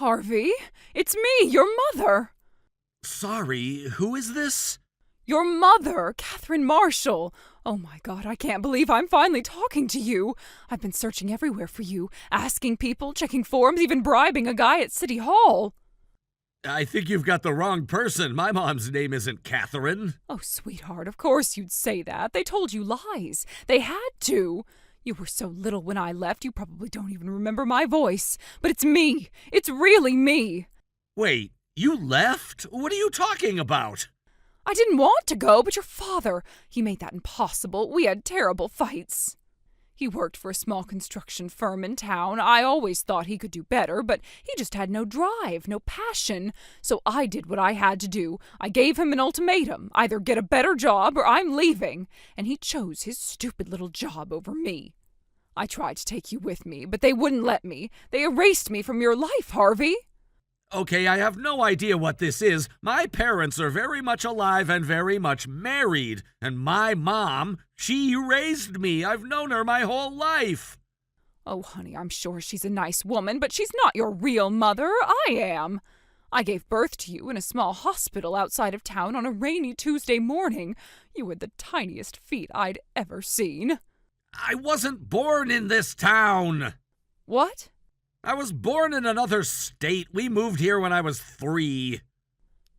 Harvey, it's me, your mother. Sorry, who is this? Your mother, Catherine Marshall. Oh my God, I can't believe I'm finally talking to you. I've been searching everywhere for you, asking people, checking forums, even bribing a guy at City Hall. I think you've got the wrong person. My mom's name isn't Catherine. Oh, sweetheart, of course you'd say that. They told you lies. They had to. You were so little when I left, you probably don't even remember my voice. But it's me. It's really me. Wait, you left? What are you talking about? I didn't want to go, but your father, he made that impossible. We had terrible fights. He worked for a small construction firm in town. I always thought he could do better, but he just had no drive, no passion. So I did what I had to do. I gave him an ultimatum. Either get a better job or I'm leaving. And he chose his stupid little job over me. I tried to take you with me, but they wouldn't let me. They erased me from your life, Harvey. Okay, I have no idea what this is. My parents are very much alive and very much married. And my mom, she raised me. I've known her my whole life. Oh, honey, I'm sure she's a nice woman, but she's not your real mother. I am. I gave birth to you in a small hospital outside of town on a rainy Tuesday morning. You had the tiniest feet I'd ever seen. I wasn't born in this town. What? I was born in another state. We moved here when I was 3.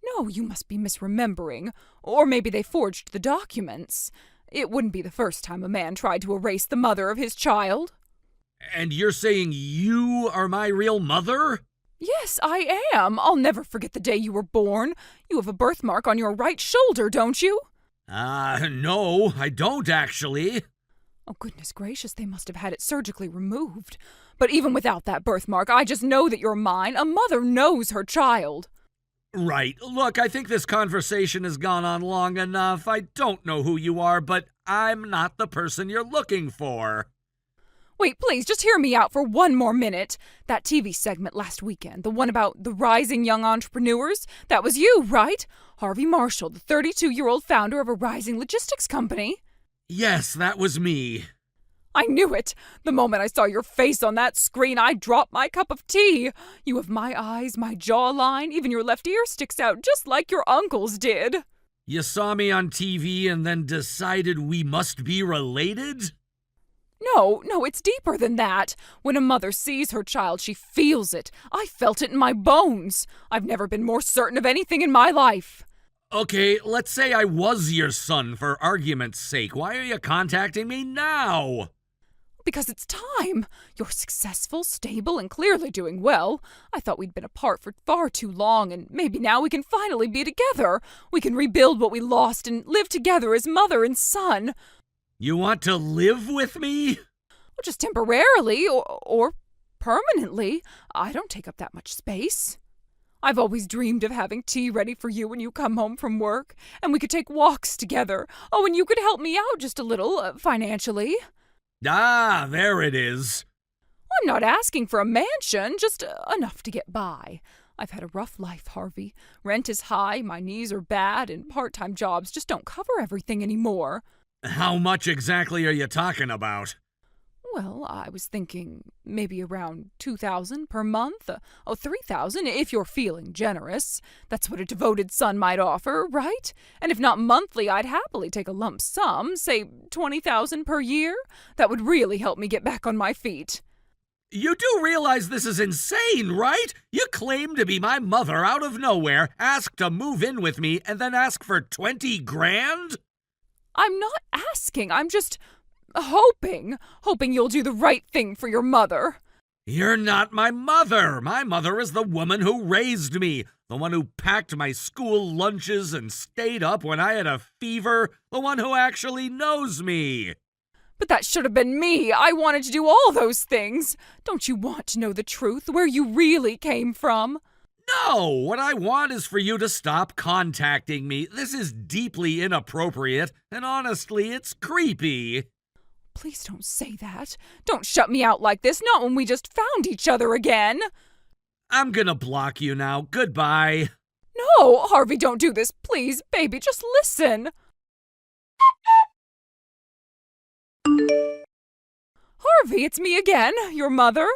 No, you must be misremembering. Or maybe they forged the documents. It wouldn't be the first time a man tried to erase the mother of his child. And you're saying you are my real mother? Yes, I am. I'll never forget the day you were born. You have a birthmark on your right shoulder, don't you? No, I don't actually. Oh, goodness gracious, they must have had it surgically removed. But even without that birthmark, I just know that you're mine. A mother knows her child. Right. Look, I think this conversation has gone on long enough. I don't know who you are, but I'm not the person you're looking for. Wait, please, just hear me out for one more minute. That TV segment last weekend, the one about the rising young entrepreneurs, that was you, right? Harvey Marshall, the 32-year-old founder of a rising logistics company. Yes, that was me. I knew it. The moment I saw your face on that screen, I dropped my cup of tea. You have my eyes, my jawline, even your left ear sticks out just like your uncle's did. You saw me on TV and then decided we must be related? No, it's deeper than that. When a mother sees her child, she feels it. I felt it in my bones. I've never been more certain of anything in my life. Okay, let's say I was your son for argument's sake. Why are you contacting me now? Because it's time. You're successful, stable, and clearly doing well. I thought we'd been apart for far too long, and maybe now we can finally be together. We can rebuild what we lost and live together as mother and son. You want to live with me? Well, just temporarily, or permanently. I don't take up that much space. I've always dreamed of having tea ready for you when you come home from work, and we could take walks together. Oh, and you could help me out just a little, financially. Ah, there it is. I'm not asking for a mansion, just enough to get by. I've had a rough life, Harvey. Rent is high, my knees are bad, and part-time jobs just don't cover everything anymore. How much exactly are you talking about? Well, I was thinking maybe around $2,000 per month. $3,000 if you're feeling generous. That's what a devoted son might offer, right? And if not monthly, I'd happily take a lump sum, say $20,000 per year. That would really help me get back on my feet. You do realize this is insane, right? You claim to be my mother out of nowhere, ask to move in with me, and then ask for 20 grand? I'm not asking, I'm just hoping you'll do the right thing for your mother. You're not my mother. My mother is the woman who raised me, the one who packed my school lunches and stayed up when I had a fever, the one who actually knows me. But that should have been me. I wanted to do all those things. Don't you want to know the truth, where you really came from? No, what I want is for you to stop contacting me. This is deeply inappropriate, and honestly, it's creepy. Please don't say that. Don't shut me out like this, not when we just found each other again. I'm gonna block you now. Goodbye. No, Harvey, don't do this. Please, baby, just listen. Harvey, it's me again, your mother.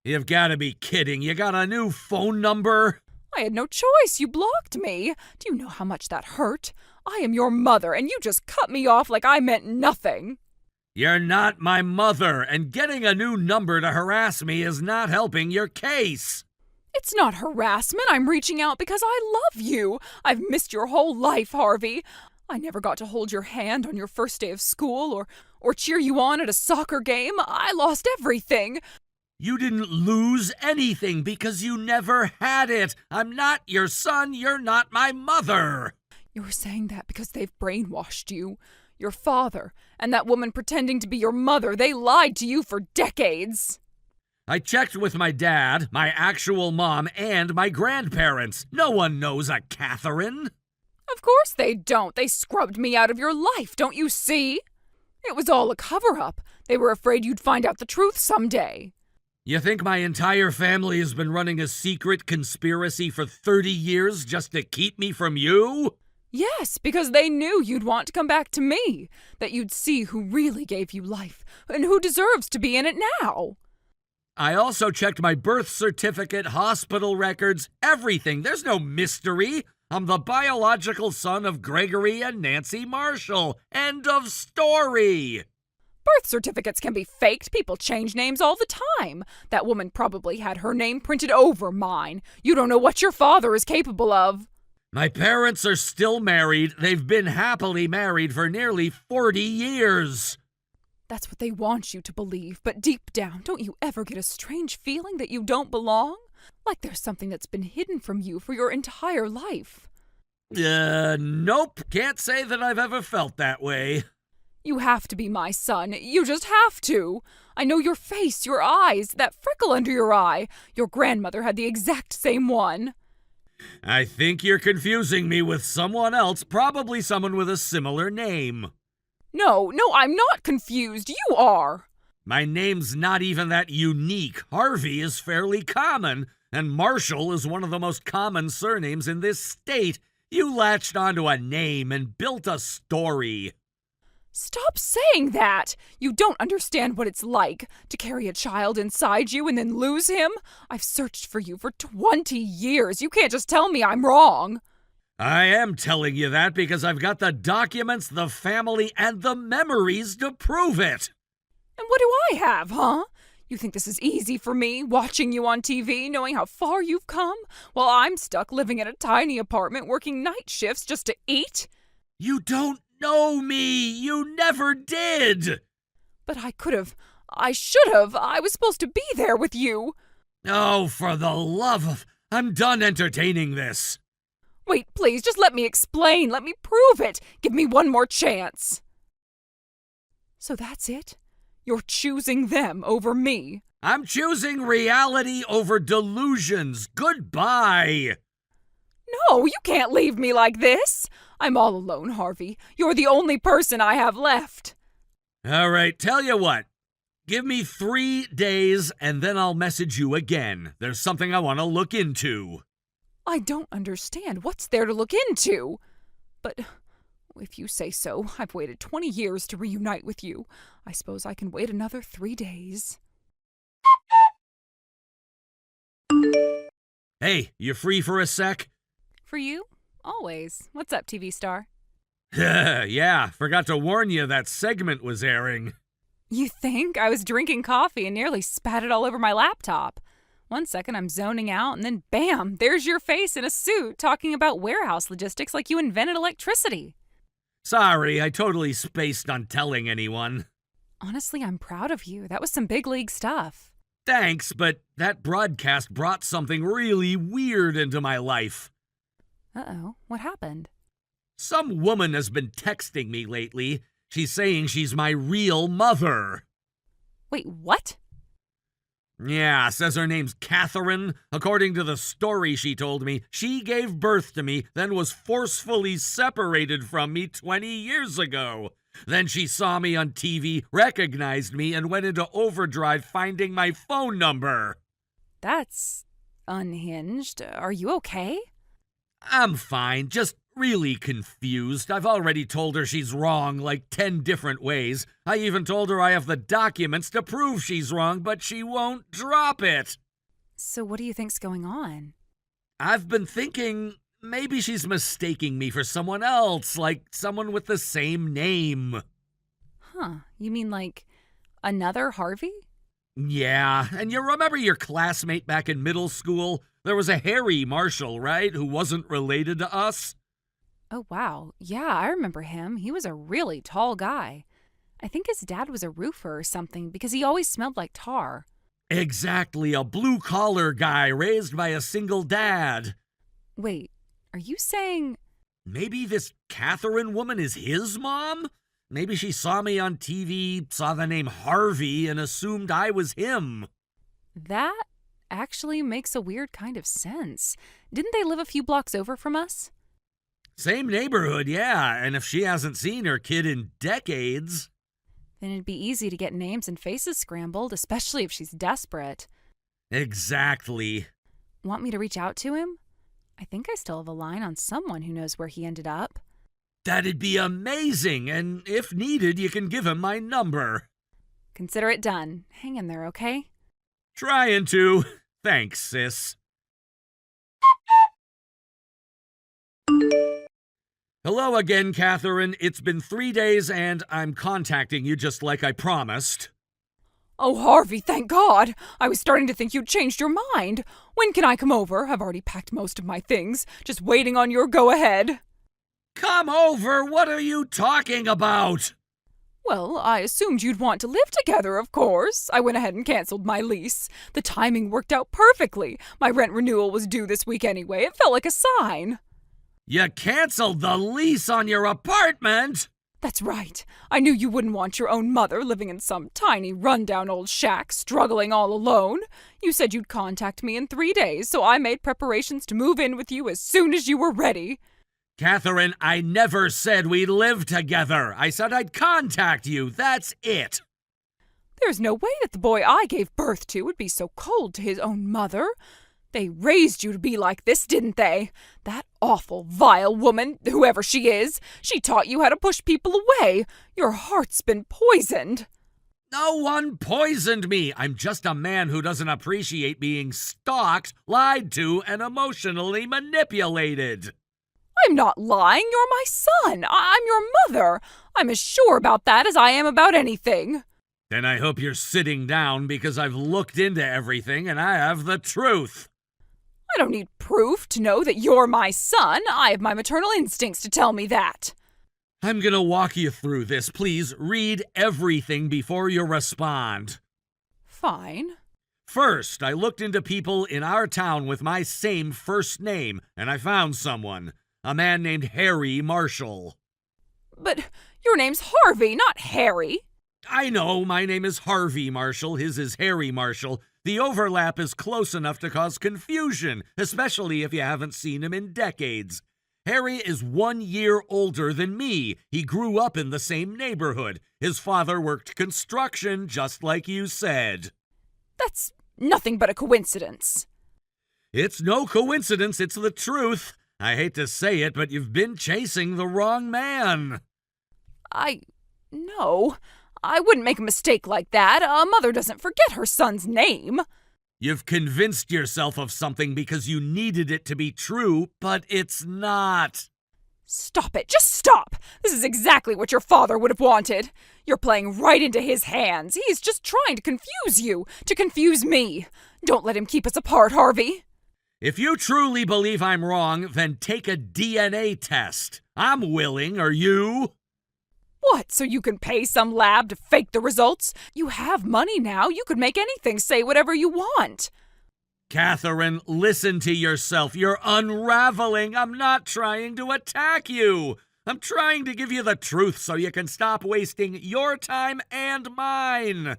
You've got to be kidding. You got a new phone number? I had no choice. You blocked me. Do you know how much that hurt? I am your mother, and you just cut me off like I meant nothing. You're not my mother, and getting a new number to harass me is not helping your case. It's not harassment. I'm reaching out because I love you. I've missed your whole life, Harvey. I never got to hold your hand on your first day of school or cheer you on at a soccer game. I lost everything. You didn't lose anything because you never had it. I'm not your son. You're not my mother. You're saying that because they've brainwashed you. Your father and that woman pretending to be your mother, they lied to you for decades. I checked with my dad, my actual mom, and my grandparents. No one knows a Catherine. Of course they don't. They scrubbed me out of your life, don't you see? It was all a cover-up. They were afraid you'd find out the truth someday. You think my entire family has been running a secret conspiracy for 30 years just to keep me from you? Yes, because they knew you'd want to come back to me, that you'd see who really gave you life and who deserves to be in it now. I also checked my birth certificate, hospital records, everything. There's no mystery. I'm the biological son of Gregory and Nancy Marshall. End of story. Birth certificates can be faked. People change names all the time. That woman probably had her name printed over mine. You don't know what your father is capable of. My parents are still married. They've been happily married for nearly 40 years. That's what they want you to believe, but deep down, don't you ever get a strange feeling that you don't belong? Like there's something that's been hidden from you for your entire life. Nope. Can't say that I've ever felt that way. You have to be my son. You just have to. I know your face, your eyes, that freckle under your eye. Your grandmother had the exact same one. I think you're confusing me with someone else, probably someone with a similar name. No, I'm not confused. You are. My name's not even that unique. Harvey is fairly common, and Marshall is one of the most common surnames in this state. You latched onto a name and built a story. Stop saying that! You don't understand what it's like to carry a child inside you and then lose him. I've searched for you for 20 years. You can't just tell me I'm wrong. I am telling you that because I've got the documents, the family, and the memories to prove it. And what do I have, huh? You think this is easy for me, watching you on TV, knowing how far you've come, while I'm stuck living in a tiny apartment working night shifts just to eat? You don't know me. You never did. But I should have. I was supposed to be there with you. Oh, for the love of... I'm done entertaining this. Wait, please, just let me explain. Let me prove it. Give me one more chance. So that's it? You're choosing them over me. I'm choosing reality over delusions. Goodbye. No, you can't leave me like this. I'm all alone, Harvey. You're the only person I have left. All right, tell you what. Give me 3 days and then I'll message you again. There's something I want to look into. I don't understand. What's there to look into? But if you say so, I've waited 20 years to reunite with you. I suppose I can wait another 3 days. Hey, you free for a sec? For you? Always. What's up, TV star? Yeah, forgot to warn you that segment was airing. You think? I was drinking coffee and nearly spat it all over my laptop. 1 second I'm zoning out, and then bam, there's your face in a suit talking about warehouse logistics like you invented electricity. Sorry, I totally spaced on telling anyone. Honestly, I'm proud of you. That was some big league stuff. Thanks, but that broadcast brought something really weird into my life. Uh-oh, what happened? Some woman has been texting me lately. She's saying she's my real mother. Wait, what? Yeah, says her name's Catherine. According to the story she told me, she gave birth to me, then was forcefully separated from me 20 years ago. Then she saw me on TV, recognized me, and went into overdrive finding my phone number. That's unhinged. Are you okay? I'm fine, just really confused. I've already told her she's wrong like 10 different ways. I even told her I have the documents to prove she's wrong, but she won't drop it. So what do you think's going on? I've been thinking maybe she's mistaking me for someone else, like someone with the same name. Huh, you mean like another Harvey? Yeah, and you remember your classmate back in middle school? There was a Harry Marshall, right, who wasn't related to us? Oh, wow. Yeah, I remember him. He was a really tall guy. I think his dad was a roofer or something because he always smelled like tar. Exactly, a blue-collar guy raised by a single dad. Wait, are you saying... Maybe this Catherine woman is his mom? Maybe she saw me on TV, saw the name Harvey, and assumed I was him. That actually makes a weird kind of sense. Didn't they live a few blocks over from us? Same neighborhood, yeah, and if she hasn't seen her kid in decades... Then it'd be easy to get names and faces scrambled, especially if she's desperate. Exactly. Want me to reach out to him? I think I still have a line on someone who knows where he ended up. That'd be amazing, and if needed, you can give him my number. Consider it done. Hang in there, okay? Trying to. Thanks, sis. Hello again, Catherine. It's been 3 days, and I'm contacting you just like I promised. Oh, Harvey, thank God! I was starting to think you'd changed your mind. When can I come over? I've already packed most of my things. Just waiting on your go-ahead. Come over! What are you talking about? Well, I assumed you'd want to live together, of course. I went ahead and canceled my lease. The timing worked out perfectly. My rent renewal was due this week anyway. It felt like a sign. You canceled the lease on your apartment? That's right. I knew you wouldn't want your own mother living in some tiny, rundown old shack, struggling all alone. You said you'd contact me in 3 days, so I made preparations to move in with you as soon as you were ready. Catherine, I never said we'd live together. I said I'd contact you. That's it. There's no way that the boy I gave birth to would be so cold to his own mother. They raised you to be like this, didn't they? That awful, vile woman, whoever she is, she taught you how to push people away. Your heart's been poisoned. No one poisoned me. I'm just a man who doesn't appreciate being stalked, lied to, and emotionally manipulated. I'm not lying. You're my son. I'm your mother. I'm as sure about that as I am about anything. Then I hope you're sitting down because I've looked into everything and I have the truth. I don't need proof to know that you're my son. I have my maternal instincts to tell me that. I'm gonna walk you through this. Please read everything before you respond. Fine. First, I looked into people in our town with my same first name, and I found someone. A man named Harry Marshall. But your name's Harvey, not Harry. I know, my name is Harvey Marshall, his is Harry Marshall. The overlap is close enough to cause confusion, especially if you haven't seen him in decades. Harry is 1 year older than me. He grew up in the same neighborhood. His father worked construction, just like you said. That's nothing but a coincidence. It's no coincidence, it's the truth. I hate to say it, but you've been chasing the wrong man. No. I wouldn't make a mistake like that. A mother doesn't forget her son's name. You've convinced yourself of something because you needed it to be true, but it's not. Stop it. Just stop. This is exactly what your father would have wanted. You're playing right into his hands. He's just trying to confuse you, to confuse me. Don't let him keep us apart, Harvey. If you truly believe I'm wrong, then take a DNA test. I'm willing, are you? What, so you can pay some lab to fake the results? You have money now. You could make anything say whatever you want. Catherine, listen to yourself. You're unraveling. I'm not trying to attack you. I'm trying to give you the truth so you can stop wasting your time and mine.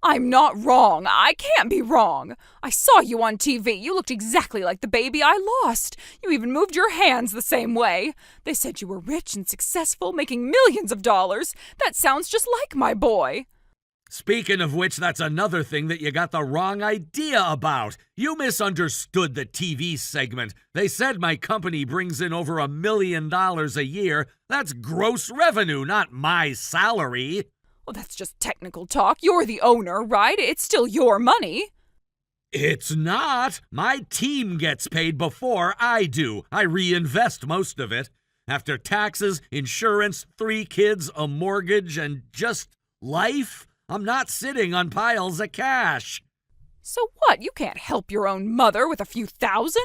I'm not wrong. I can't be wrong. I saw you on TV. You looked exactly like the baby I lost. You even moved your hands the same way. They said you were rich and successful, making millions of dollars. That sounds just like my boy. Speaking of which, that's another thing that you got the wrong idea about. You misunderstood the TV segment. They said my company brings in over $1 million a year. That's gross revenue, not my salary. Well, that's just technical talk. You're the owner, right? It's still your money. It's not. My team gets paid before I do. I reinvest most of it. After taxes, insurance, 3 kids, a mortgage, and just life, I'm not sitting on piles of cash. So what? You can't help your own mother with a few thousand?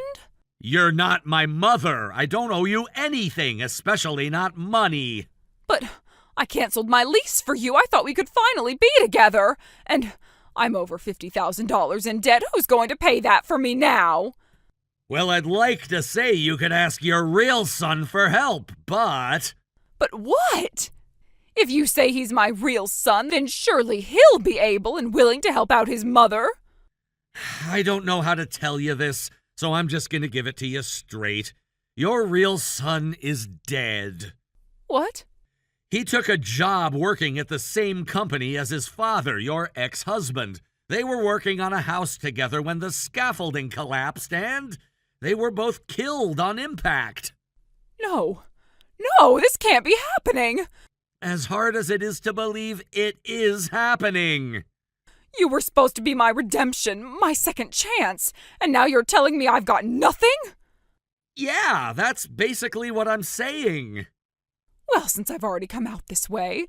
You're not my mother. I don't owe you anything, especially not money. But I canceled my lease for you. I thought we could finally be together. And I'm over $50,000 in debt. Who's going to pay that for me now? Well, I'd like to say you could ask your real son for help, but... But what? If you say he's my real son, then surely he'll be able and willing to help out his mother. I don't know how to tell you this, so I'm just going to give it to you straight. Your real son is dead. What? He took a job working at the same company as his father, your ex-husband. They were working on a house together when the scaffolding collapsed, and they were both killed on impact. No, this can't be happening. As hard as it is to believe, it is happening. You were supposed to be my redemption, my second chance, and now you're telling me I've got nothing? Yeah, that's basically what I'm saying. Well, since I've already come out this way,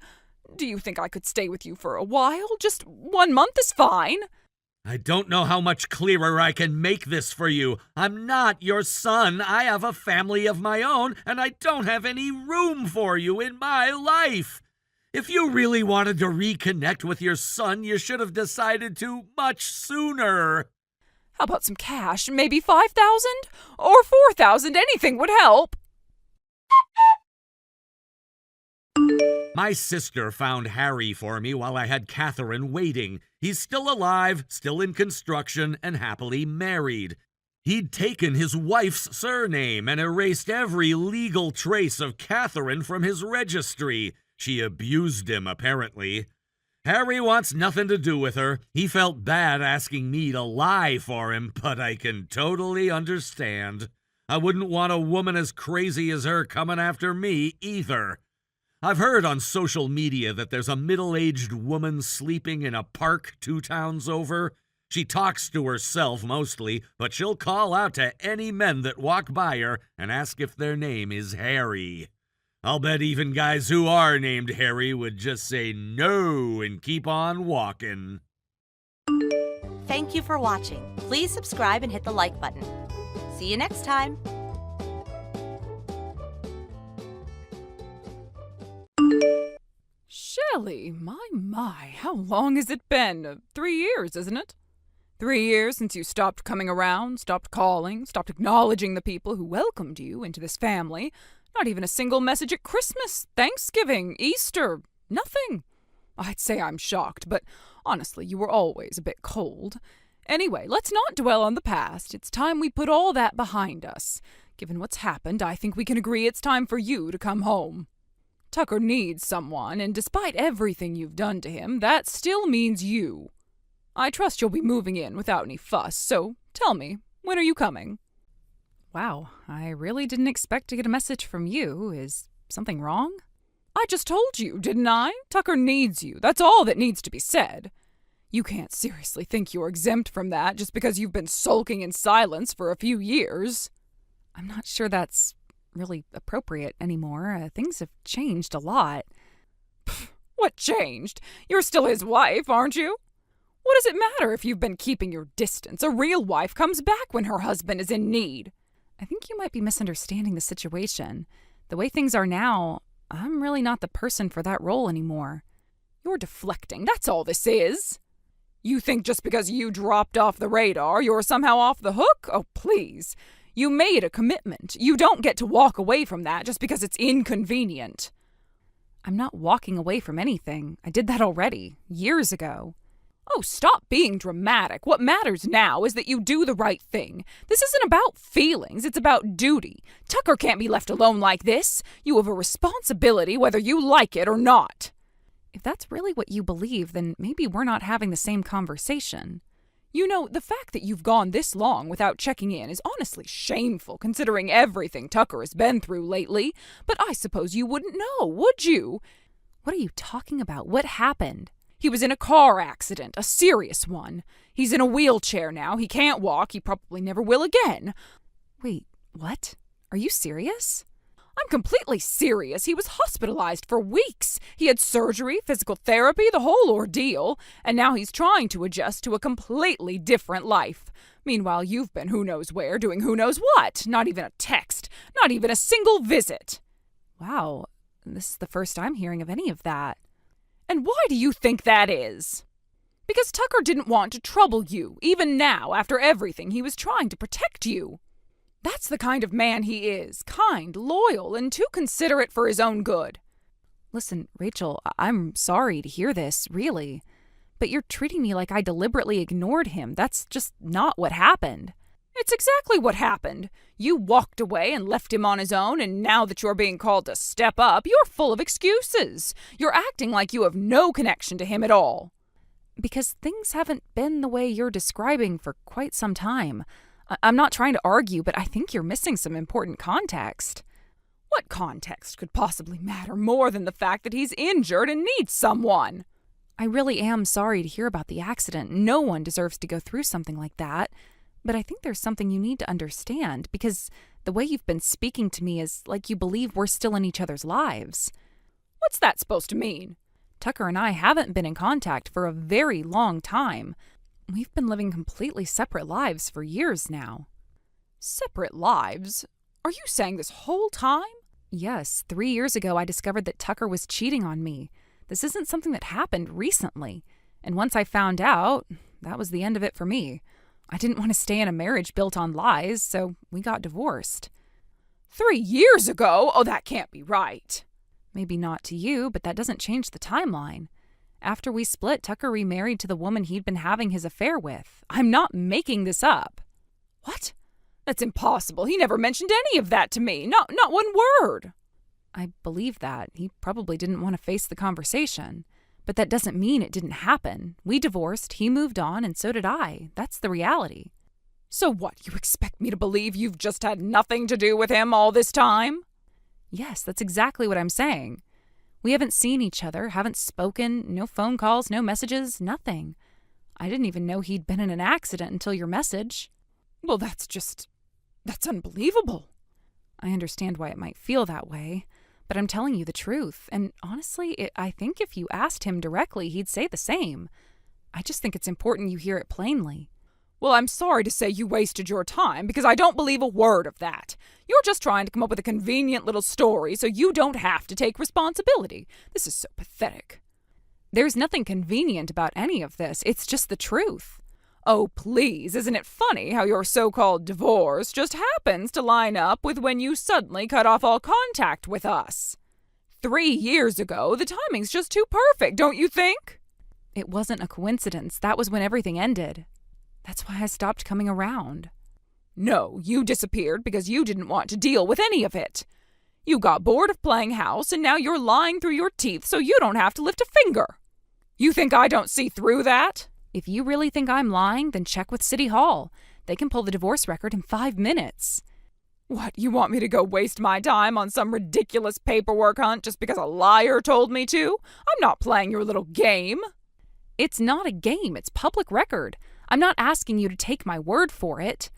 do you think I could stay with you for a while? Just 1 month is fine. I don't know how much clearer I can make this for you. I'm not your son. I have a family of my own, and I don't have any room for you in my life. If you really wanted to reconnect with your son, you should have decided to much sooner. How about some cash? Maybe 5,000? Or 4,000? Anything would help. My sister found Harry for me while I had Catherine waiting. He's still alive, still in construction, and happily married. He'd taken his wife's surname and erased every legal trace of Catherine from his registry. She abused him, apparently. Harry wants nothing to do with her. He felt bad asking me to lie for him, but I can totally understand. I wouldn't want a woman as crazy as her coming after me, either. I've heard on social media that there's a middle-aged woman sleeping in a park 2 towns over. She talks to herself mostly, but she'll call out to any men that walk by her and ask if their name is Harry. I'll bet even guys who are named Harry would just say no and keep on walking. Thank you for watching. Please subscribe and hit the like button. See you next time. Shelley, my, how long has it been? 3 years, isn't it? 3 years since you stopped coming around, stopped calling, stopped acknowledging the people who welcomed you into this family. Not even a single message at Christmas, Thanksgiving, Easter, nothing. I'd say I'm shocked, but honestly, you were always a bit cold. Anyway, let's not dwell on the past. It's time we put all that behind us. Given what's happened, I think we can agree it's time for you to come home. Tucker needs someone, and despite everything you've done to him, that still means you. I trust you'll be moving in without any fuss, so tell me, when are you coming? Wow, I really didn't expect to get a message from you. Is something wrong? I just told you, didn't I? Tucker needs you. That's all that needs to be said. You can't seriously think you're exempt from that just because you've been sulking in silence for a few years. I'm not sure that's really appropriate anymore. Things have changed a lot. Pfft, what changed? You're still his wife, aren't you? What does it matter if you've been keeping your distance? A real wife comes back when her husband is in need. I think you might be misunderstanding the situation. The way things are now, I'm really not the person for that role anymore. You're deflecting, that's all this is. You think just because you dropped off the radar, you're somehow off the hook? Oh, please. You made a commitment. You don't get to walk away from that just because it's inconvenient. I'm not walking away from anything. I did that already, years ago. Oh, stop being dramatic. What matters now is that you do the right thing. This isn't about feelings, it's about duty. Tucker can't be left alone like this. You have a responsibility whether you like it or not. If that's really what you believe, then maybe we're not having the same conversation. You know, the fact that you've gone this long without checking in is honestly shameful considering everything Tucker has been through lately. But I suppose you wouldn't know, would you? What are you talking about? What happened? He was in a car accident, a serious one. He's in a wheelchair now. He can't walk. He probably never will again. Wait, what? Are you serious? I'm completely serious. He was hospitalized for weeks. He had surgery, physical therapy, the whole ordeal, and now he's trying to adjust to a completely different life. Meanwhile, you've been who knows where, doing who knows what. Not even a text. Not even a single visit. Wow, this is the first I'm hearing of any of that. And why do you think that is? Because Tucker didn't want to trouble you, even now, after everything. He was trying to protect you. That's the kind of man he is, kind, loyal, and too considerate for his own good. Listen, Rachel, I'm sorry to hear this, really. But you're treating me like I deliberately ignored him. That's just not what happened. It's exactly what happened. You walked away and left him on his own, and now that you're being called to step up, you're full of excuses. You're acting like you have no connection to him at all. Because things haven't been the way you're describing for quite some time. I'm not trying to argue, but I think you're missing some important context. What context could possibly matter more than the fact that he's injured and needs someone? I really am sorry to hear about the accident. No one deserves to go through something like that. But I think there's something you need to understand, because the way you've been speaking to me is like you believe we're still in each other's lives. What's that supposed to mean? Tucker and I haven't been in contact for a very long time. We've been living completely separate lives for years now. Separate lives? Are you saying this whole time? Yes, 3 years ago I discovered that Tucker was cheating on me. This isn't something that happened recently. And once I found out, that was the end of it for me. I didn't want to stay in a marriage built on lies, so we got divorced. 3 years ago? Oh, that can't be right. Maybe not to you, but that doesn't change the timeline. After we split, Tucker remarried to the woman he'd been having his affair with. I'm not making this up. What? That's impossible. He never mentioned any of that to me. Not one word. I believe that. He probably didn't want to face the conversation. But that doesn't mean it didn't happen. We divorced, he moved on, and so did I. That's the reality. So what, you expect me to believe you've just had nothing to do with him all this time? Yes, that's exactly what I'm saying. We haven't seen each other, haven't spoken, no phone calls, no messages, nothing. I didn't even know he'd been in an accident until your message. Well, that's unbelievable. I understand why it might feel that way, but I'm telling you the truth. And honestly, I think if you asked him directly, he'd say the same. I just think it's important you hear it plainly. Well, I'm sorry to say you wasted your time, because I don't believe a word of that. You're just trying to come up with a convenient little story so you don't have to take responsibility. This is so pathetic. There's nothing convenient about any of this. It's just the truth. Oh, please, isn't it funny how your so-called divorce just happens to line up with when you suddenly cut off all contact with us? 3 years ago, the timing's just too perfect, don't you think? It wasn't a coincidence. That was when everything ended. That's why I stopped coming around. No, you disappeared because you didn't want to deal with any of it. You got bored of playing house, and now you're lying through your teeth so you don't have to lift a finger. You think I don't see through that? If you really think I'm lying, then check with City Hall. They can pull the divorce record in 5 minutes. What, you want me to go waste my time on some ridiculous paperwork hunt just because a liar told me to? I'm not playing your little game. It's not a game. It's public record. I'm not asking you to take my word for it.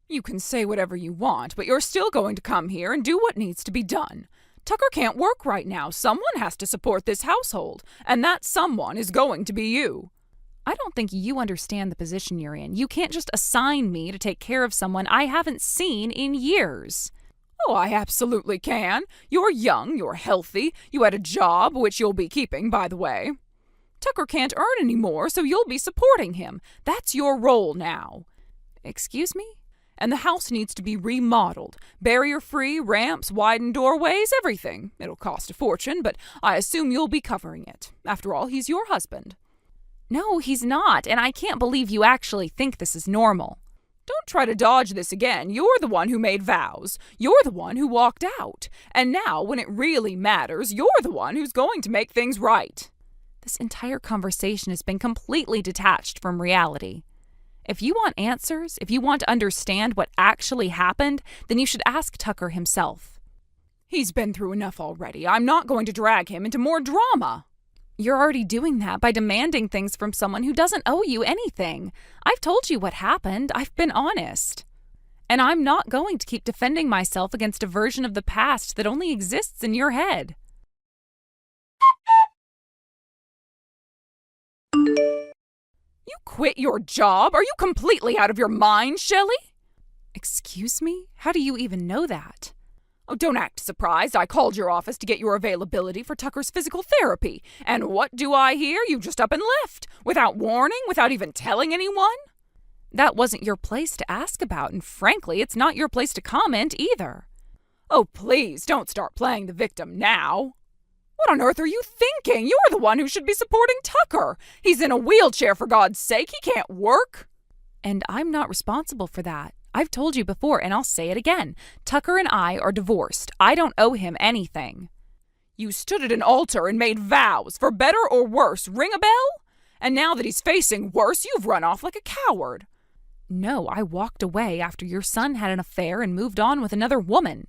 You can say whatever you want, but you're still going to come here and do what needs to be done. Tucker can't work right now. Someone has to support this household, and that someone is going to be you. I don't think you understand the position you're in. You can't just assign me to take care of someone I haven't seen in years. Oh, I absolutely can. You're young, you're healthy, you had a job, which you'll be keeping, by the way. Tucker can't earn any more, so you'll be supporting him. That's your role now. Excuse me? And the house needs to be remodeled. Barrier-free, ramps, widened doorways, everything. It'll cost a fortune, but I assume you'll be covering it. After all, he's your husband. No, he's not, and I can't believe you actually think this is normal. Don't try to dodge this again. You're the one who made vows. You're the one who walked out. And now, when it really matters, you're the one who's going to make things right. This entire conversation has been completely detached from reality. If you want answers, if you want to understand what actually happened, then you should ask Tucker himself. He's been through enough already. I'm not going to drag him into more drama. You're already doing that by demanding things from someone who doesn't owe you anything. I've told you what happened. I've been honest. And I'm not going to keep defending myself against a version of the past that only exists in your head. You quit your job? Are you completely out of your mind, Shelley? Excuse me? How do you even know that? Oh, don't act surprised. I called your office to get your availability for Tucker's physical therapy. And what do I hear? You just up and left. Without warning? Without even telling anyone? That wasn't your place to ask about, and frankly, it's not your place to comment either. Oh, please, don't start playing the victim now. What on earth are you thinking? You're the one who should be supporting Tucker. He's in a wheelchair, for God's sake. He can't work. And I'm not responsible for that. I've told you before, and I'll say it again. Tucker and I are divorced. I don't owe him anything. You stood at an altar and made vows, for better or worse. Ring a bell? And now that he's facing worse, you've run off like a coward. No, I walked away after your son had an affair and moved on with another woman.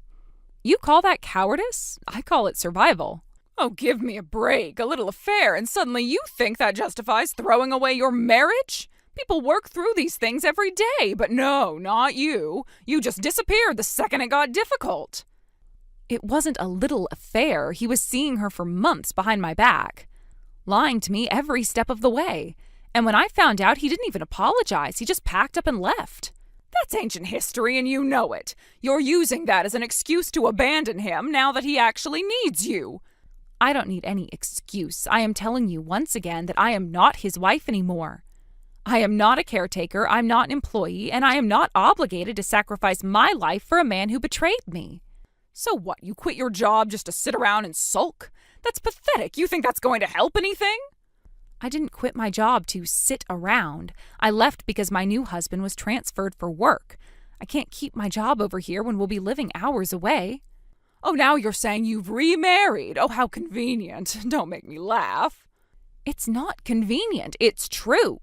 You call that cowardice? I call it survival. Oh, give me a break. A little affair, and suddenly you think that justifies throwing away your marriage? People work through these things every day, but no, not you. You just disappeared the second it got difficult. It wasn't a little affair. He was seeing her for months behind my back, lying to me every step of the way. And when I found out, he didn't even apologize. He just packed up and left. That's ancient history, and you know it. You're using that as an excuse to abandon him now that he actually needs you. I don't need any excuse. I am telling you once again that I am not his wife anymore. I am not a caretaker, I'm not an employee, and I am not obligated to sacrifice my life for a man who betrayed me. So what, you quit your job just to sit around and sulk? That's pathetic. You think that's going to help anything? I didn't quit my job to sit around. I left because my new husband was transferred for work. I can't keep my job over here when we'll be living hours away. Oh, now you're saying you've remarried. Oh, how convenient. Don't make me laugh. It's not convenient. It's true.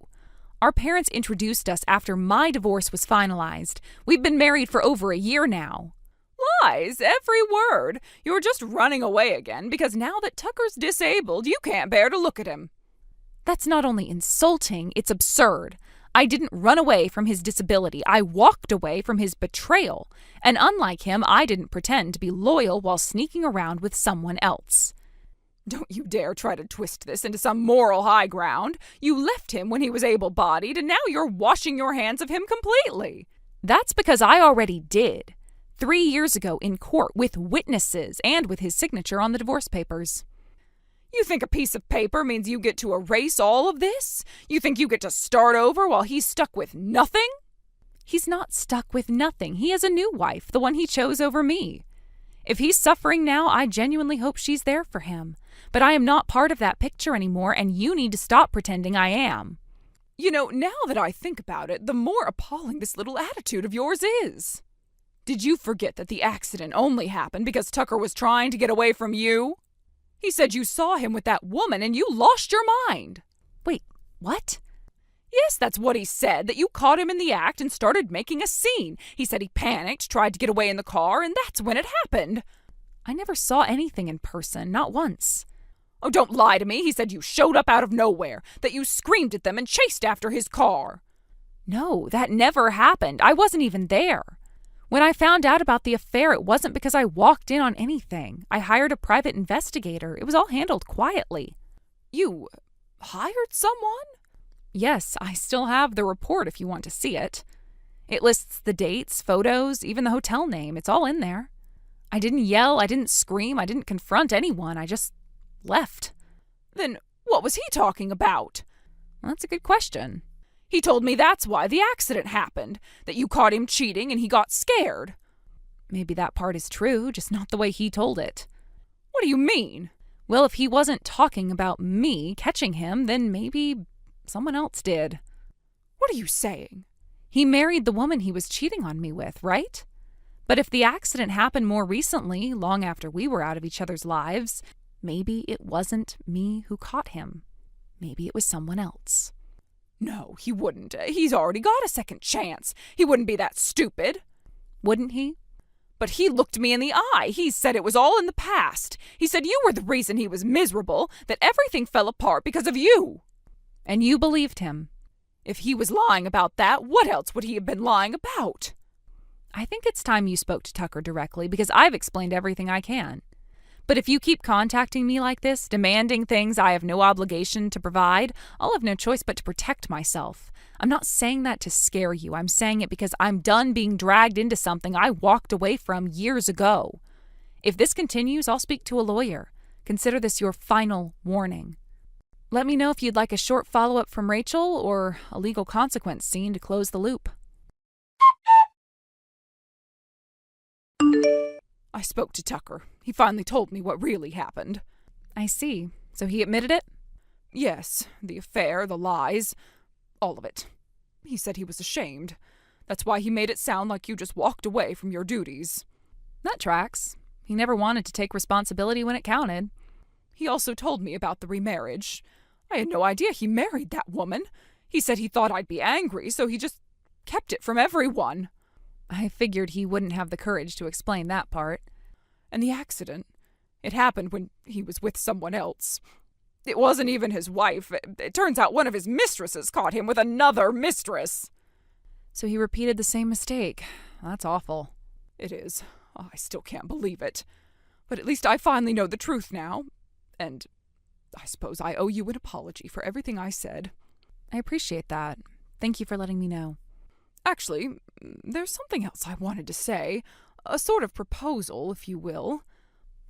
Our parents introduced us after my divorce was finalized. We've been married for over a year now. Lies, every word. You're just running away again because now that Tucker's disabled, you can't bear to look at him. That's not only insulting, it's absurd. I didn't run away from his disability. I walked away from his betrayal. And unlike him, I didn't pretend to be loyal while sneaking around with someone else. Don't you dare try to twist this into some moral high ground. You left him when he was able-bodied, and now you're washing your hands of him completely. That's because I already did. 3 years ago in court with witnesses and with his signature on the divorce papers. You think a piece of paper means you get to erase all of this? You think you get to start over while he's stuck with nothing? He's not stuck with nothing. He has a new wife, the one he chose over me. If he's suffering now, I genuinely hope she's there for him. But I am not part of that picture anymore, and you need to stop pretending I am. You know, now that I think about it, the more appalling this little attitude of yours is. Did you forget that the accident only happened because Tucker was trying to get away from you? He said you saw him with that woman and you lost your mind. Wait, what? Yes, that's what he said, that you caught him in the act and started making a scene. He said he panicked, tried to get away in the car, and that's when it happened. I never saw anything in person, not once. Oh, don't lie to me. He said you showed up out of nowhere, that you screamed at them and chased after his car. No, that never happened. I wasn't even there. When I found out about the affair, it wasn't because I walked in on anything. I hired a private investigator. It was all handled quietly. You hired someone? Yes, I still have the report if you want to see it. It lists the dates, photos, even the hotel name. It's all in there. I didn't yell, I didn't scream, I didn't confront anyone. I just left. Then what was he talking about? Well, that's a good question. He told me that's why the accident happened, that you caught him cheating and he got scared. Maybe that part is true, just not the way he told it. What do you mean? Well, if he wasn't talking about me catching him, then maybe someone else did. What are you saying? He married the woman he was cheating on me with, right? But if the accident happened more recently, long after we were out of each other's lives, maybe it wasn't me who caught him. Maybe it was someone else. No, he wouldn't. He's already got a second chance. He wouldn't be that stupid. Wouldn't he? But he looked me in the eye. He said it was all in the past. He said you were the reason he was miserable, that everything fell apart because of you. And you believed him? If he was lying about that, what else would he have been lying about? I think it's time you spoke to Tucker directly, because I've explained everything I can. But if you keep contacting me like this, demanding things I have no obligation to provide, I'll have no choice but to protect myself. I'm not saying that to scare you. I'm saying it because I'm done being dragged into something I walked away from years ago. If this continues, I'll speak to a lawyer. Consider this your final warning. Let me know if you'd like a short follow-up from Rachel or a legal consequence scene to close the loop. I spoke to Tucker. He finally told me what really happened. I see. So he admitted it? Yes, the affair, the lies, all of it. He said he was ashamed. That's why he made it sound like you just walked away from your duties. That tracks. He never wanted to take responsibility when it counted. He also told me about the remarriage. I had no idea he married that woman. He said he thought I'd be angry, so he just kept it from everyone. I figured he wouldn't have the courage to explain that part. And the accident, it happened when he was with someone else. It wasn't even his wife. It turns out one of his mistresses caught him with another mistress. So he repeated the same mistake. That's awful. It is. I still can't believe it. But at least I finally know the truth now. And I suppose I owe you an apology for everything I said. I appreciate that. Thank you for letting me know. Actually, there's something else I wanted to say. A sort of proposal, if you will.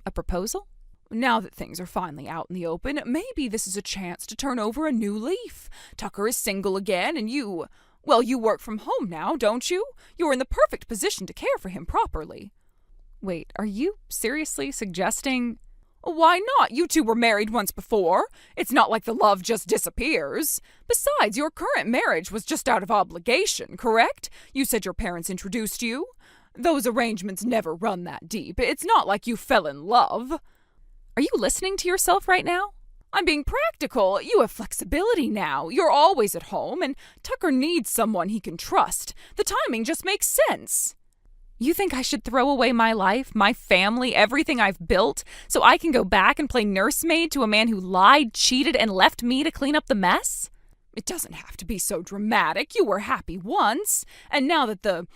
A proposal? Now that things are finally out in the open, maybe this is a chance to turn over a new leaf. Tucker is single again, and you work from home now, don't you? You're in the perfect position to care for him properly. Wait, are you seriously suggesting... Why not? You two were married once before. It's not like the love just disappears. Besides, your current marriage was just out of obligation, correct? You said your parents introduced you. Those arrangements never run that deep. It's not like you fell in love. Are you listening to yourself right now? I'm being practical. You have flexibility now. You're always at home, and Tucker needs someone he can trust. The timing just makes sense. You think I should throw away my life, my family, everything I've built, so I can go back and play nursemaid to a man who lied, cheated, and left me to clean up the mess? It doesn't have to be so dramatic. You were happy once, and now that the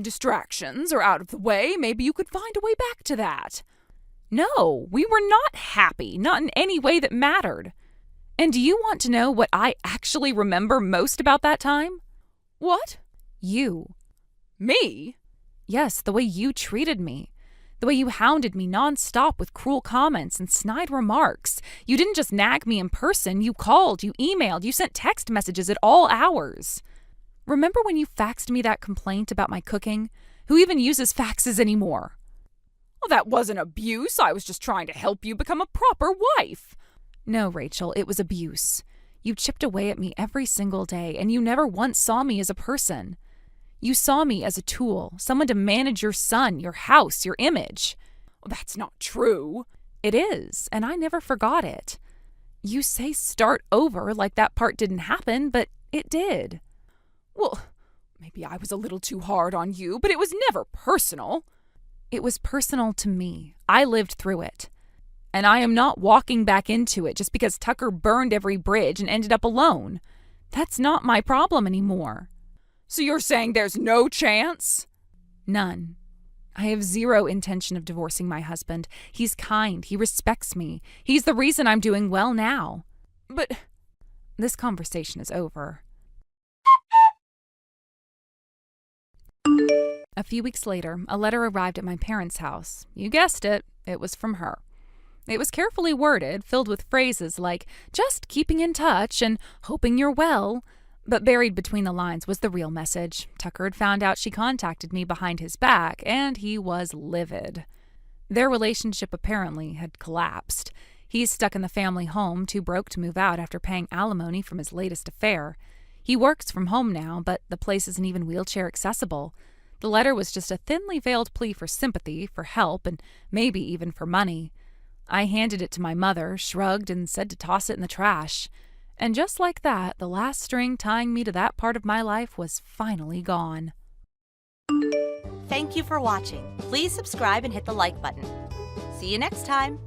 distractions are out of the way, maybe you could find a way back to that. No, we were not happy, not in any way that mattered. And do you want to know what I actually remember most about that time? What? You. Me? Yes, the way you treated me. The way you hounded me nonstop with cruel comments and snide remarks. You didn't just nag me in person. You called, you emailed, you sent text messages at all hours. Remember when you faxed me that complaint about my cooking? Who even uses faxes anymore? Well, that wasn't abuse. I was just trying to help you become a proper wife. No, Rachel, it was abuse. You chipped away at me every single day, and you never once saw me as a person. You saw me as a tool, someone to manage your son, your house, your image. Well, that's not true. It is, and I never forgot it. You say start over like that part didn't happen, but it did. Well, maybe I was a little too hard on you, but it was never personal. It was personal to me. I lived through it. And I am not walking back into it just because Tucker burned every bridge and ended up alone. That's not my problem anymore. So you're saying there's no chance? None. I have zero intention of divorcing my husband. He's kind. He respects me. He's the reason I'm doing well now. But this conversation is over. A few weeks later, a letter arrived at my parents' house. You guessed it. It was from her. It was carefully worded, filled with phrases like, just keeping in touch and hoping you're well. But buried between the lines was the real message. Tucker had found out she contacted me behind his back, and he was livid. Their relationship apparently had collapsed. He's stuck in the family home, too broke to move out after paying alimony from his latest affair. He works from home now, but the place isn't even wheelchair accessible. The letter was just a thinly veiled plea for sympathy, for help, and maybe even for money. I handed it to my mother, shrugged, and said to toss it in the trash. And just like that, the last string tying me to that part of my life was finally gone. Thank you for watching. Please subscribe and hit the like button. See you next time.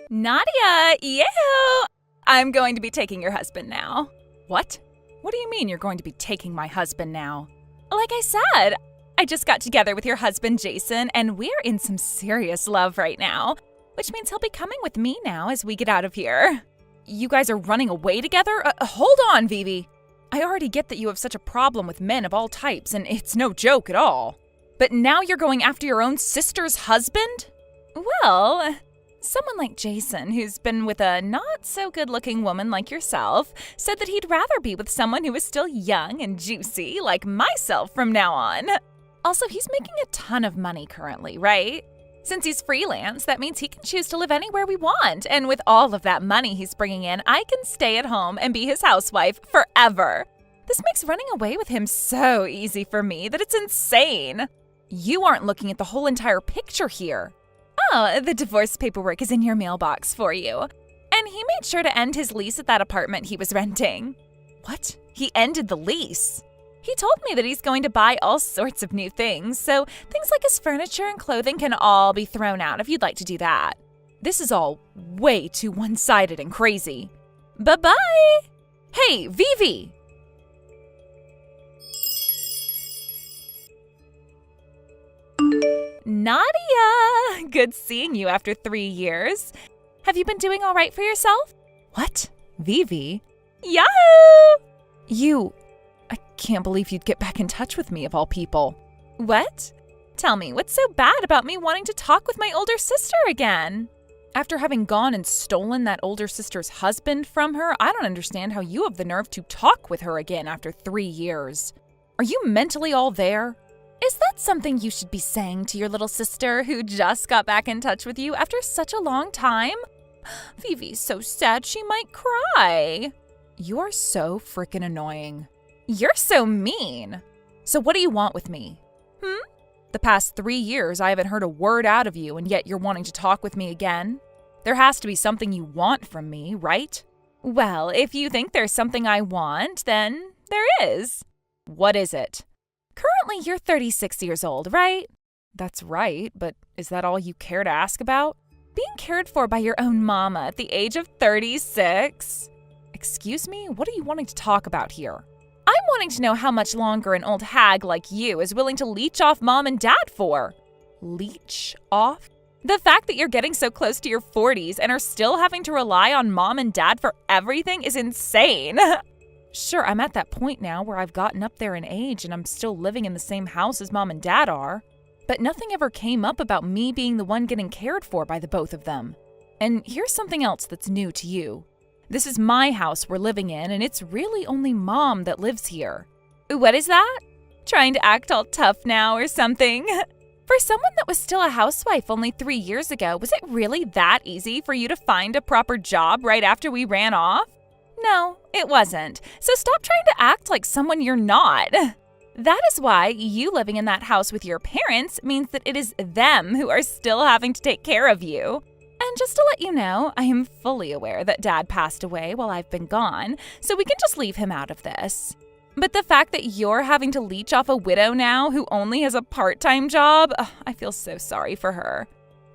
Nadia, ew! I'm going to be taking your husband now. What? What do you mean you're going to be taking my husband now? Like I said, I just got together with your husband, Jason, and we're in some serious love right now, which means he'll be coming with me now as we get out of here. You guys are running away together? Hold on, Vivi. I already get that you have such a problem with men of all types, and it's no joke at all. But now you're going after your own sister's husband? Well, someone like Jason, who's been with a not-so-good-looking woman like yourself, said that he'd rather be with someone who is still young and juicy like myself from now on. Also, he's making a ton of money currently, right? Since he's freelance, that means he can choose to live anywhere we want. And with all of that money he's bringing in, I can stay at home and be his housewife forever. This makes running away with him so easy for me that it's insane. You aren't looking at the whole entire picture here. Oh, the divorce paperwork is in your mailbox for you. And he made sure to end his lease at that apartment he was renting. What? He ended the lease? He told me that he's going to buy all sorts of new things, so things like his furniture and clothing can all be thrown out if you'd like to do that. This is all way too one-sided and crazy. Bye-bye! Hey, Vivi! Nadia! Good seeing you after 3 years. Have you been doing all right for yourself? What? Vivi? Yahoo! I can't believe you'd get back in touch with me of all people. What? Tell me, what's so bad about me wanting to talk with my older sister again? After having gone and stolen that older sister's husband from her, I don't understand how you have the nerve to talk with her again after 3 years. Are you mentally all there? Is that something you should be saying to your little sister who just got back in touch with you after such a long time? Vivi's so sad she might cry. You're so freaking annoying. You're so mean. So what do you want with me? The past 3 years, I haven't heard a word out of you, and yet you're wanting to talk with me again? There has to be something you want from me, right? Well, if you think there's something I want, then there is. What is it? Currently, you're 36 years old, right? That's right, but is that all you care to ask about? Being cared for by your own mama at the age of 36? Excuse me? What are you wanting to talk about here? I'm wanting to know how much longer an old hag like you is willing to leech off mom and dad for. Leech off? The fact that you're getting so close to your 40s and are still having to rely on mom and dad for everything is insane. Sure, I'm at that point now where I've gotten up there in age and I'm still living in the same house as mom and dad are. But nothing ever came up about me being the one getting cared for by the both of them. And here's something else that's new to you. This is my house we're living in, and it's really only mom that lives here. What is that? Trying to act all tough now or something? For someone that was still a housewife only 3 years ago, was it really that easy for you to find a proper job right after we ran off? No, it wasn't. So stop trying to act like someone you're not. That is why you living in that house with your parents means that it is them who are still having to take care of you. And just to let you know, I am fully aware that Dad passed away while I've been gone, so we can just leave him out of this. But the fact that you're having to leech off a widow now who only has a part-time job, I feel so sorry for her.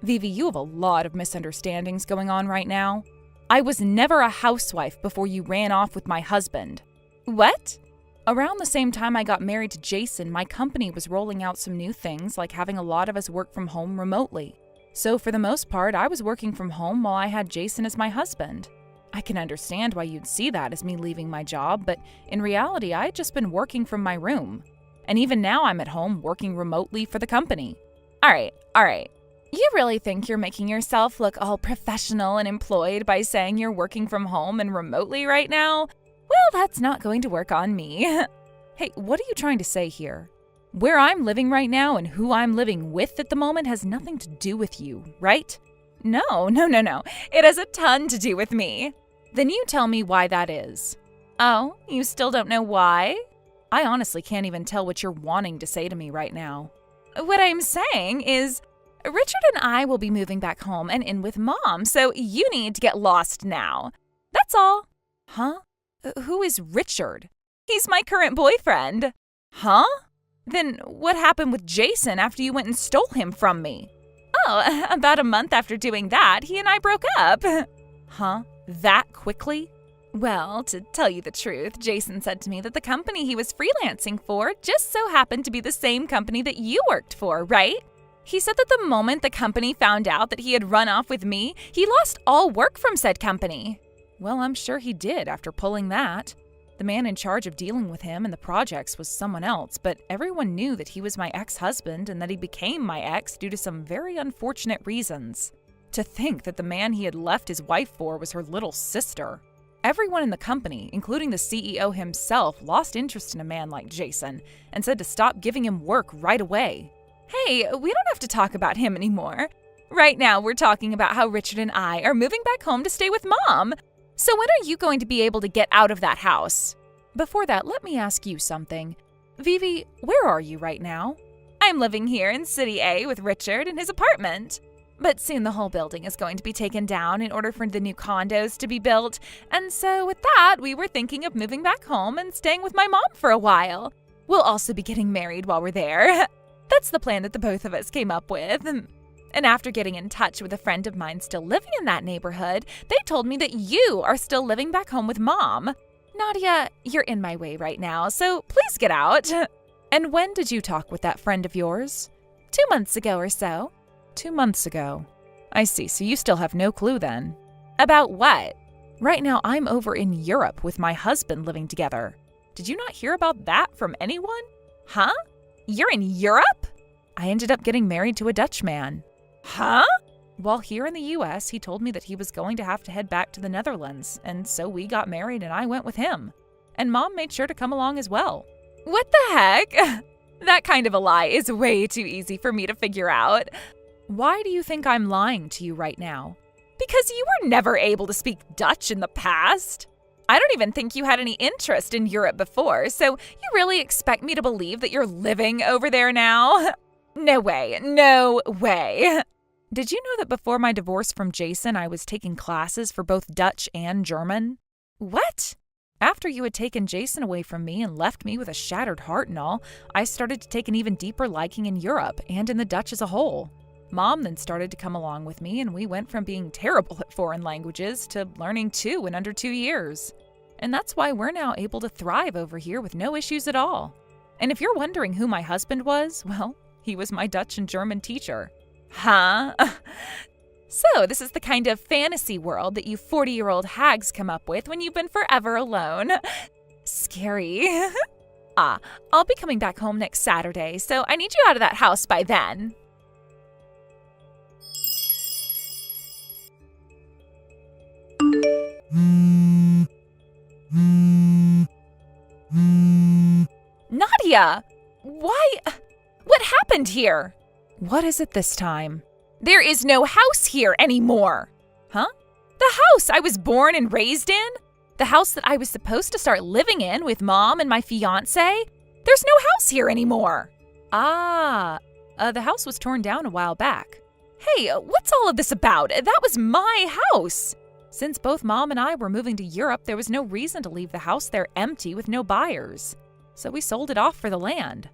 Vivi, you have a lot of misunderstandings going on right now. I was never a housewife before you ran off with my husband. What? Around the same time I got married to Jason, my company was rolling out some new things like having a lot of us work from home remotely. So for the most part, I was working from home while I had Jason as my husband. I can understand why you'd see that as me leaving my job, but in reality, I had just been working from my room. And even now I'm at home working remotely for the company. All right. You really think you're making yourself look all professional and employed by saying you're working from home and remotely right now? Well, that's not going to work on me. Hey, what are you trying to say here? Where I'm living right now and who I'm living with at the moment has nothing to do with you, right? No. It has a ton to do with me. Then you tell me why that is. Oh, you still don't know why? I honestly can't even tell what you're wanting to say to me right now. What I'm saying is, Richard and I will be moving back home and in with Mom, so you need to get lost now. That's all. Huh? Who is Richard? He's my current boyfriend. Huh? Then what happened with Jason after you went and stole him from me? Oh, about a month after doing that, he and I broke up. Huh? That quickly? Well, to tell you the truth, Jason said to me that the company he was freelancing for just so happened to be the same company that you worked for, right? He said that the moment the company found out that he had run off with me, he lost all work from said company. Well, I'm sure he did after pulling that. The man in charge of dealing with him and the projects was someone else, but everyone knew that he was my ex-husband and that he became my ex due to some very unfortunate reasons. To think that the man he had left his wife for was her little sister. Everyone in the company, including the CEO himself, lost interest in a man like Jason and said to stop giving him work right away. Hey, we don't have to talk about him anymore. Right now, we're talking about how Richard and I are moving back home to stay with Mom. So when are you going to be able to get out of that house? Before that, let me ask you something. Vivi, where are you right now? I'm living here in City A with Richard in his apartment. But soon the whole building is going to be taken down in order for the new condos to be built. And so with that, we were thinking of moving back home and staying with my mom for a while. We'll also be getting married while we're there. That's the plan that the both of us came up with. And after getting in touch with a friend of mine still living in that neighborhood, they told me that you are still living back home with Mom. Nadia, you're in my way right now, so please get out. And when did you talk with that friend of yours? 2 months ago or so. 2 months ago. I see, so you still have no clue then. About what? Right now I'm over in Europe with my husband living together. Did you not hear about that from anyone? Huh? You're in Europe? I ended up getting married to a Dutch man. Huh? While here in the US, he told me that he was going to have to head back to the Netherlands, and so we got married and I went with him. And Mom made sure to come along as well. What the heck? That kind of a lie is way too easy for me to figure out. Why do you think I'm lying to you right now? Because you were never able to speak Dutch in the past. I don't even think you had any interest in Europe before, so you really expect me to believe that you're living over there now? No way, no way. Did you know that before my divorce from Jason, I was taking classes for both Dutch and German? What? After you had taken Jason away from me and left me with a shattered heart and all, I started to take an even deeper liking in Europe and in the Dutch as a whole. Mom then started to come along with me, and we went from being terrible at foreign languages to learning 2 in under 2 years. And that's why we're now able to thrive over here with no issues at all. And if you're wondering who my husband was, well, he was my Dutch and German teacher. Huh? So this is the kind of fantasy world that you 40-year-old hags come up with when you've been forever alone. Scary. I'll be coming back home next Saturday, so I need you out of that house by then. Nadia! Why? What happened here? What is it this time? There is no house here anymore. Huh? The house I was born and raised in? The house that I was supposed to start living in with Mom and my fiancé? There's no house here anymore. The house was torn down a while back. Hey, what's all of this about? That was my house. Since both Mom and I were moving to Europe, there was no reason to leave the house there empty with no buyers. So we sold it off for the land.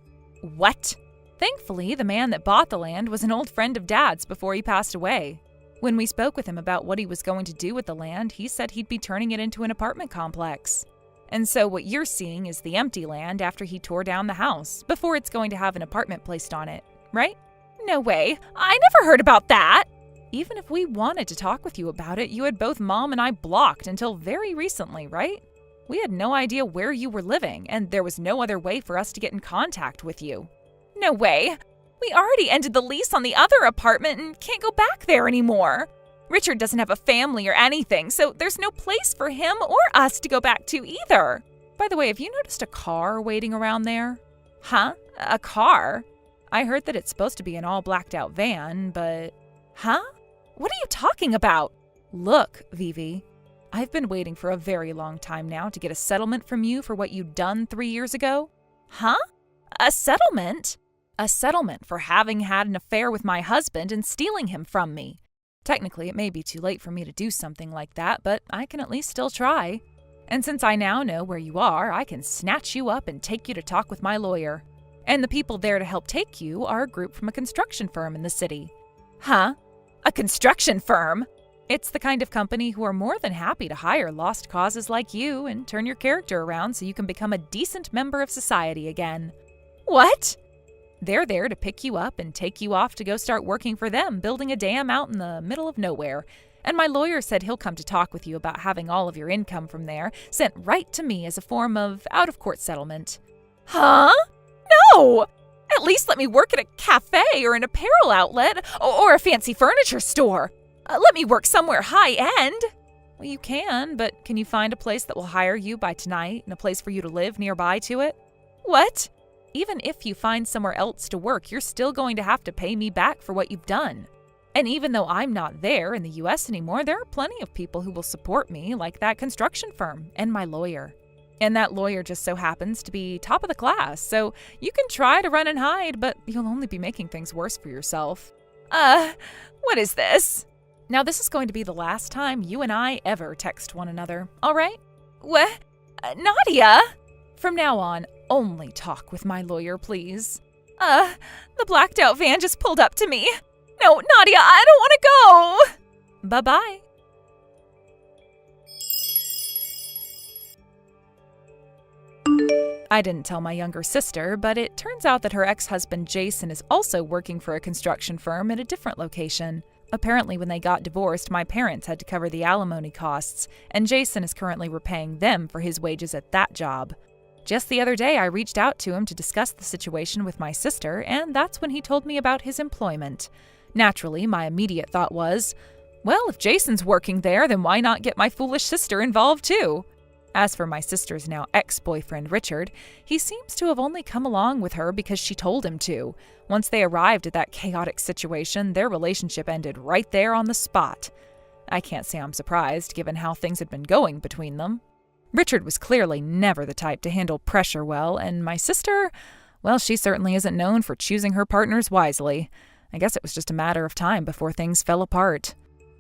What? Thankfully, the man that bought the land was an old friend of Dad's before he passed away. When we spoke with him about what he was going to do with the land, he said he'd be turning it into an apartment complex. And so what you're seeing is the empty land after he tore down the house, before it's going to have an apartment placed on it, right? No way. I never heard about that. Even if we wanted to talk with you about it, you had both Mom and I blocked until very recently, right? We had no idea where you were living, and there was no other way for us to get in contact with you. No way. We already ended the lease on the other apartment and can't go back there anymore. Richard doesn't have a family or anything, so there's no place for him or us to go back to either. By the way, have you noticed a car waiting around there? Huh? A car? I heard that it's supposed to be an all blacked out van, but... Huh? What are you talking about? Look, Vivi, I've been waiting for a very long time now to get a settlement from you for what you'd done 3 years ago. Huh? A settlement? A settlement for having had an affair with my husband and stealing him from me. Technically, it may be too late for me to do something like that, but I can at least still try. And since I now know where you are, I can snatch you up and take you to talk with my lawyer. And the people there to help take you are a group from a construction firm in the city. Huh? A construction firm? It's the kind of company who are more than happy to hire lost causes like you and turn your character around so you can become a decent member of society again. What? They're there to pick you up and take you off to go start working for them, building a dam out in the middle of nowhere. And my lawyer said he'll come to talk with you about having all of your income from there sent right to me as a form of out-of-court settlement. Huh? No! At least let me work at a cafe or an apparel outlet or a fancy furniture store. Let me work somewhere high-end. Well, you can, but can you find a place that will hire you by tonight and a place for you to live nearby to it? What? Even if you find somewhere else to work, you're still going to have to pay me back for what you've done. And even though I'm not there in the U.S. anymore, there are plenty of people who will support me, like that construction firm and my lawyer. And that lawyer just so happens to be top of the class, so you can try to run and hide, but you'll only be making things worse for yourself. What is this? Now, this is going to be the last time you and I ever text one another, all right? What? Nadia? From now on, only talk with my lawyer, please. The blacked out van just pulled up to me. No, Nadia, I don't want to go. Bye-bye. I didn't tell my younger sister, but it turns out that her ex-husband Jason is also working for a construction firm at a different location. Apparently, when they got divorced, my parents had to cover the alimony costs, and Jason is currently repaying them for his wages at that job. Just the other day, I reached out to him to discuss the situation with my sister, and that's when he told me about his employment. Naturally, my immediate thought was, well, if Jason's working there, then why not get my foolish sister involved too? As for my sister's now ex-boyfriend, Richard, he seems to have only come along with her because she told him to. Once they arrived at that chaotic situation, their relationship ended right there on the spot. I can't say I'm surprised, given how things had been going between them. Richard was clearly never the type to handle pressure well, and my sister, well, she certainly isn't known for choosing her partners wisely. I guess it was just a matter of time before things fell apart.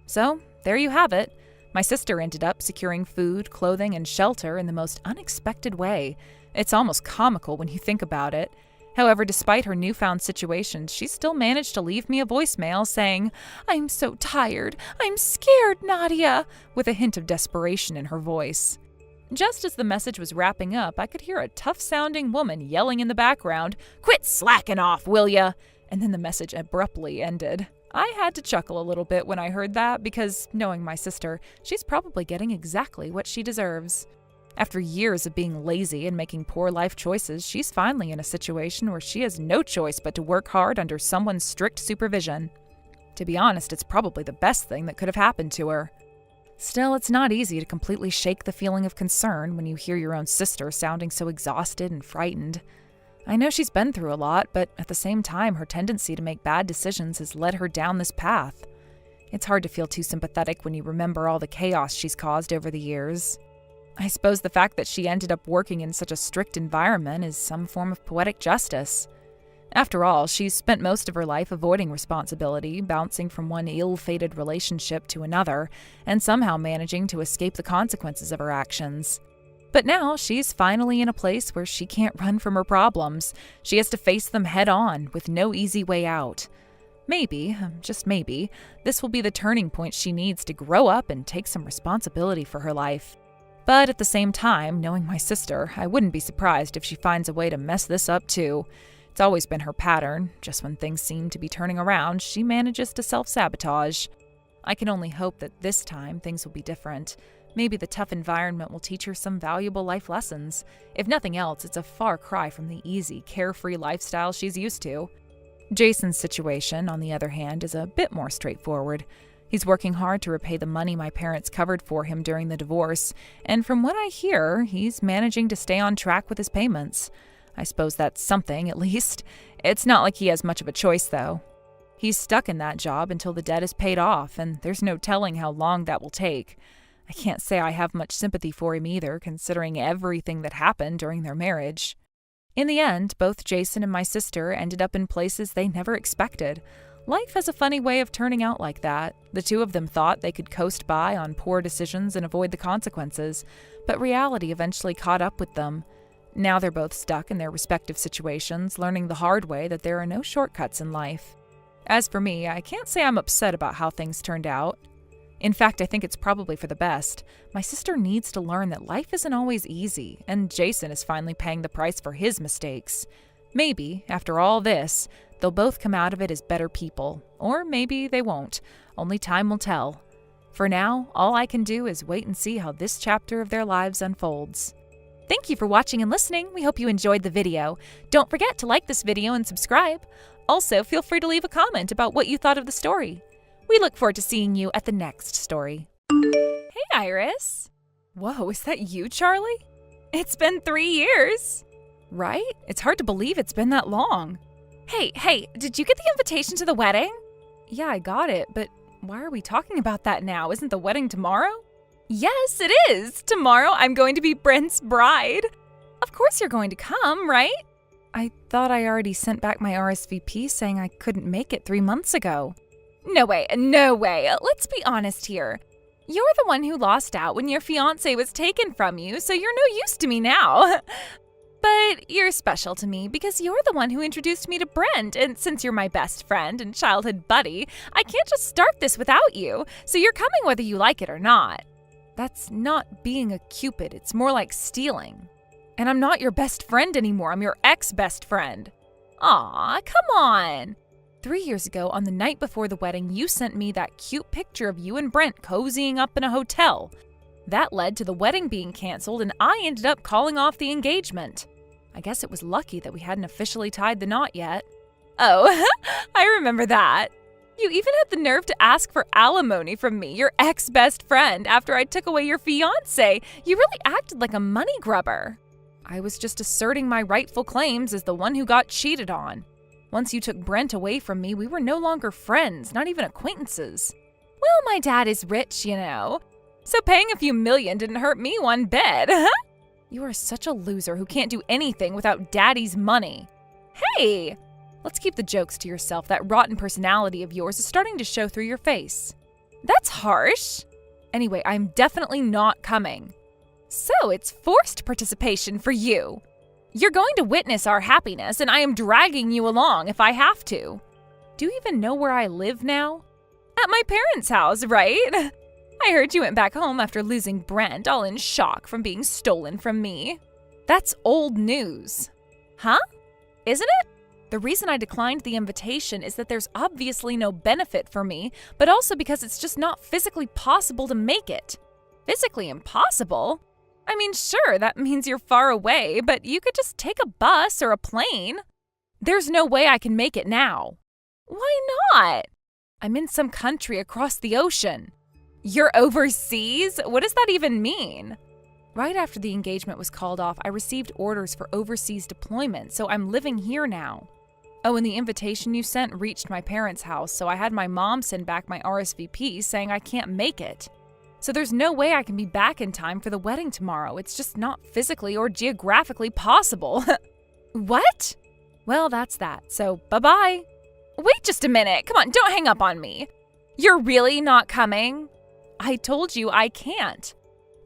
So, there you have it. My sister ended up securing food, clothing, and shelter in the most unexpected way. It's almost comical when you think about it. However, despite her newfound situation, she still managed to leave me a voicemail saying, "I'm so tired. I'm scared, Nadia," with a hint of desperation in her voice. Just as the message was wrapping up, I could hear a tough-sounding woman yelling in the background, "Quit slacking off, will ya?" And then the message abruptly ended. I had to chuckle a little bit when I heard that because, knowing my sister, she's probably getting exactly what she deserves. After years of being lazy and making poor life choices, she's finally in a situation where she has no choice but to work hard under someone's strict supervision. To be honest, it's probably the best thing that could have happened to her. Still, it's not easy to completely shake the feeling of concern when you hear your own sister sounding so exhausted and frightened. I know she's been through a lot, but at the same time, her tendency to make bad decisions has led her down this path. It's hard to feel too sympathetic when you remember all the chaos she's caused over the years. I suppose the fact that she ended up working in such a strict environment is some form of poetic justice. After all, she's spent most of her life avoiding responsibility, bouncing from one ill-fated relationship to another, and somehow managing to escape the consequences of her actions. But now she's finally in a place where she can't run from her problems. She has to face them head-on, with no easy way out. Maybe, just maybe, this will be the turning point she needs to grow up and take some responsibility for her life. But at the same time, knowing my sister, I wouldn't be surprised if she finds a way to mess this up too. It's always been her pattern. Just when things seem to be turning around, she manages to self-sabotage. I can only hope that this time things will be different. Maybe the tough environment will teach her some valuable life lessons. If nothing else, it's a far cry from the easy, carefree lifestyle she's used to. Jason's situation, on the other hand, is a bit more straightforward. He's working hard to repay the money my parents covered for him during the divorce, and from what I hear, he's managing to stay on track with his payments. I suppose that's something, at least. It's not like he has much of a choice, though. He's stuck in that job until the debt is paid off, and there's no telling how long that will take. I can't say I have much sympathy for him either, considering everything that happened during their marriage. In the end, both Jason and my sister ended up in places they never expected. Life has a funny way of turning out like that. The two of them thought they could coast by on poor decisions and avoid the consequences, but reality eventually caught up with them. Now they're both stuck in their respective situations, learning the hard way that there are no shortcuts in life. As for me, I can't say I'm upset about how things turned out. In fact, I think it's probably for the best. My sister needs to learn that life isn't always easy, and Jason is finally paying the price for his mistakes. Maybe, after all this, they'll both come out of it as better people. Or maybe they won't. Only time will tell. For now, all I can do is wait and see how this chapter of their lives unfolds. Thank you for watching and listening. We hope you enjoyed the video. Don't forget to like this video and subscribe. Also, feel free to leave a comment about what you thought of the story. We look forward to seeing you at the next story. Hey, Iris. Whoa, is that you, Charlie? It's been 3 years. Right? It's hard to believe it's been that long. Hey, did you get the invitation to the wedding? Yeah, I got it, but why are we talking about that now? Isn't the wedding tomorrow? Yes, it is. Tomorrow I'm going to be Brent's bride. Of course you're going to come, right? I thought I already sent back my RSVP saying I couldn't make it 3 months ago. No way. Let's be honest here. You're the one who lost out when your fiancé was taken from you, so you're no use to me now. But you're special to me because you're the one who introduced me to Brent, and since you're my best friend and childhood buddy, I can't just start this without you, so you're coming whether you like it or not. That's not being a Cupid, it's more like stealing. And I'm not your best friend anymore, I'm your ex-best friend. Aw, come on. 3 years ago, on the night before the wedding, you sent me that cute picture of you and Brent cozying up in a hotel. That led to the wedding being canceled, and I ended up calling off the engagement. I guess it was lucky that we hadn't officially tied the knot yet. Oh, I remember that. You even had the nerve to ask for alimony from me, your ex-best friend, after I took away your fiancé. You really acted like a money grubber. I was just asserting my rightful claims as the one who got cheated on. Once you took Brent away from me, we were no longer friends, not even acquaintances. Well, my dad is rich, you know. So paying a few million didn't hurt me one bit. You are such a loser who can't do anything without daddy's money. Hey! Let's keep the jokes to yourself. That rotten personality of yours is starting to show through your face. That's harsh. Anyway, I'm definitely not coming. So it's forced participation for you. You're going to witness our happiness, and I am dragging you along if I have to. Do you even know where I live now? At my parents' house, right? I heard you went back home after losing Brent, all in shock from being stolen from me. That's old news. Huh? Isn't it? The reason I declined the invitation is that there's obviously no benefit for me, but also because it's just not physically possible to make it. Physically impossible? I mean, sure, that means you're far away, but you could just take a bus or a plane. There's no way I can make it now. Why not? I'm in some country across the ocean. You're overseas? What does that even mean? Right after the engagement was called off, I received orders for overseas deployment, so I'm living here now. Oh, and the invitation you sent reached my parents' house, so I had my mom send back my RSVP saying I can't make it. So there's no way I can be back in time for the wedding tomorrow. It's just not physically or geographically possible. What? Well, that's that. So, bye-bye. Wait just a minute. Come on, don't hang up on me. You're really not coming? I told you I can't.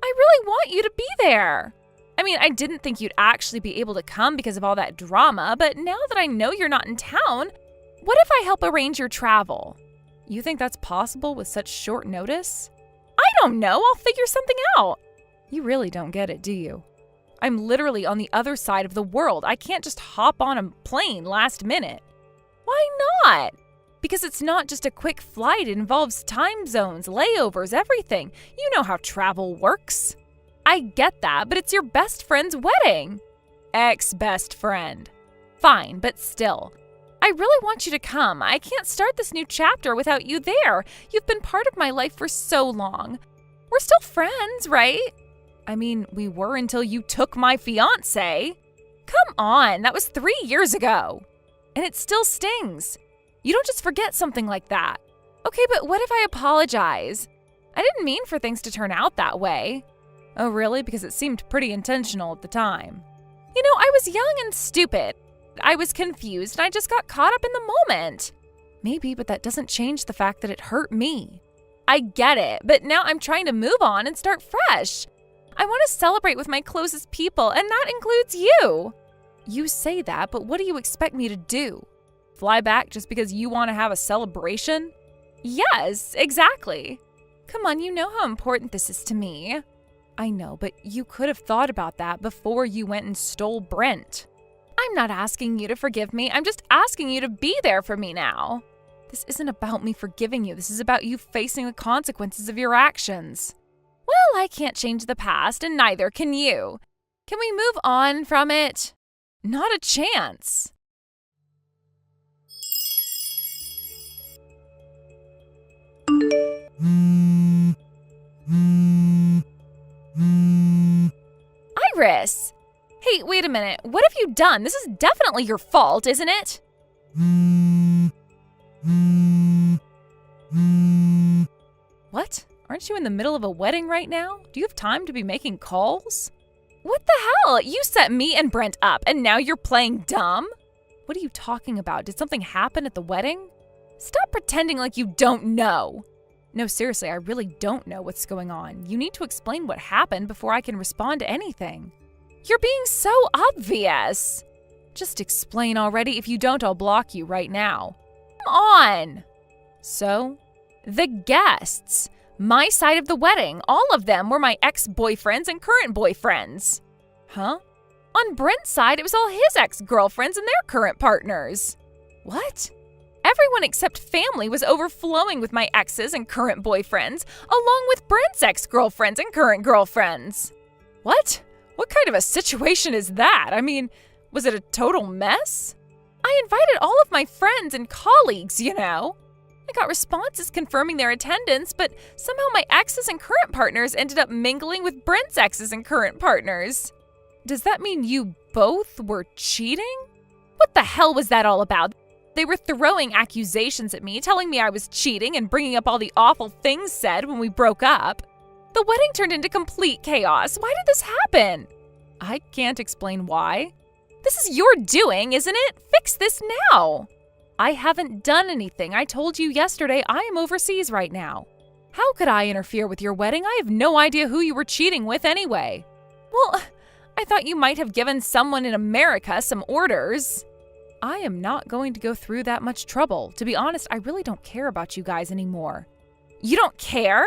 I really want you to be there. I mean, I didn't think you'd actually be able to come because of all that drama, but now that I know you're not in town, what if I help arrange your travel? You think that's possible with such short notice? I don't know. I'll figure something out. You really don't get it, do you? I'm literally on the other side of the world. I can't just hop on a plane last minute. Why not? Because it's not just a quick flight. It involves time zones, layovers, everything. You know how travel works. I get that, but it's your best friend's wedding. Ex-best friend. Fine, but still. I really want you to come. I can't start this new chapter without you there. You've been part of my life for so long. We're still friends, right? I mean, we were until you took my fiancé. Come on, that was 3 years ago. And it still stings. You don't just forget something like that. Okay, but what if I apologize? I didn't mean for things to turn out that way. Oh, really? Because it seemed pretty intentional at the time. I was young and stupid. I was confused and I just got caught up in the moment. Maybe, but that doesn't change the fact that it hurt me. I get it, but now I'm trying to move on and start fresh. I want to celebrate with my closest people, and that includes you. You say that, but what do you expect me to do? Fly back just because you want to have a celebration? Yes, exactly. Come on, you know how important this is to me. I know, but you could have thought about that before you went and stole Brent. I'm not asking you to forgive me. I'm just asking you to be there for me now. This isn't about me forgiving you. This is about you facing the consequences of your actions. Well, I can't change the past, and neither can you. Can we move on from it? Not a chance. Iris! Hey, wait a minute. What have you done? This is definitely your fault, isn't it? What? Aren't you in the middle of a wedding right now? Do you have time to be making calls? What the hell? You set me and Brent up, and now you're playing dumb? What are you talking about? Did something happen at the wedding? Stop pretending like you don't know. No, seriously, I really don't know what's going on. You need to explain what happened before I can respond to anything. You're being so obvious. Just explain already. If you don't, I'll block you right now. Come on. So, the guests. My side of the wedding, all of them were my ex-boyfriends and current boyfriends. Huh? On Brent's side, it was all his ex-girlfriends and their current partners. What? Everyone except family was overflowing with my exes and current boyfriends, along with Brent's ex-girlfriends and current girlfriends. What? What kind of a situation is that? I mean, was it a total mess? I invited all of my friends and colleagues, I got responses confirming their attendance, but somehow my exes and current partners ended up mingling with Brent's exes and current partners. Does that mean you both were cheating? What the hell was that all about? They were throwing accusations at me, telling me I was cheating and bringing up all the awful things said when we broke up. The wedding turned into complete chaos. Why did this happen? I can't explain why. This is your doing, isn't it? Fix this now. I haven't done anything. I told you yesterday I am overseas right now. How could I interfere with your wedding? I have no idea who you were cheating with anyway. Well, I thought you might have given someone in America some orders. I am not going to go through that much trouble. To be honest, I really don't care about you guys anymore. You don't care?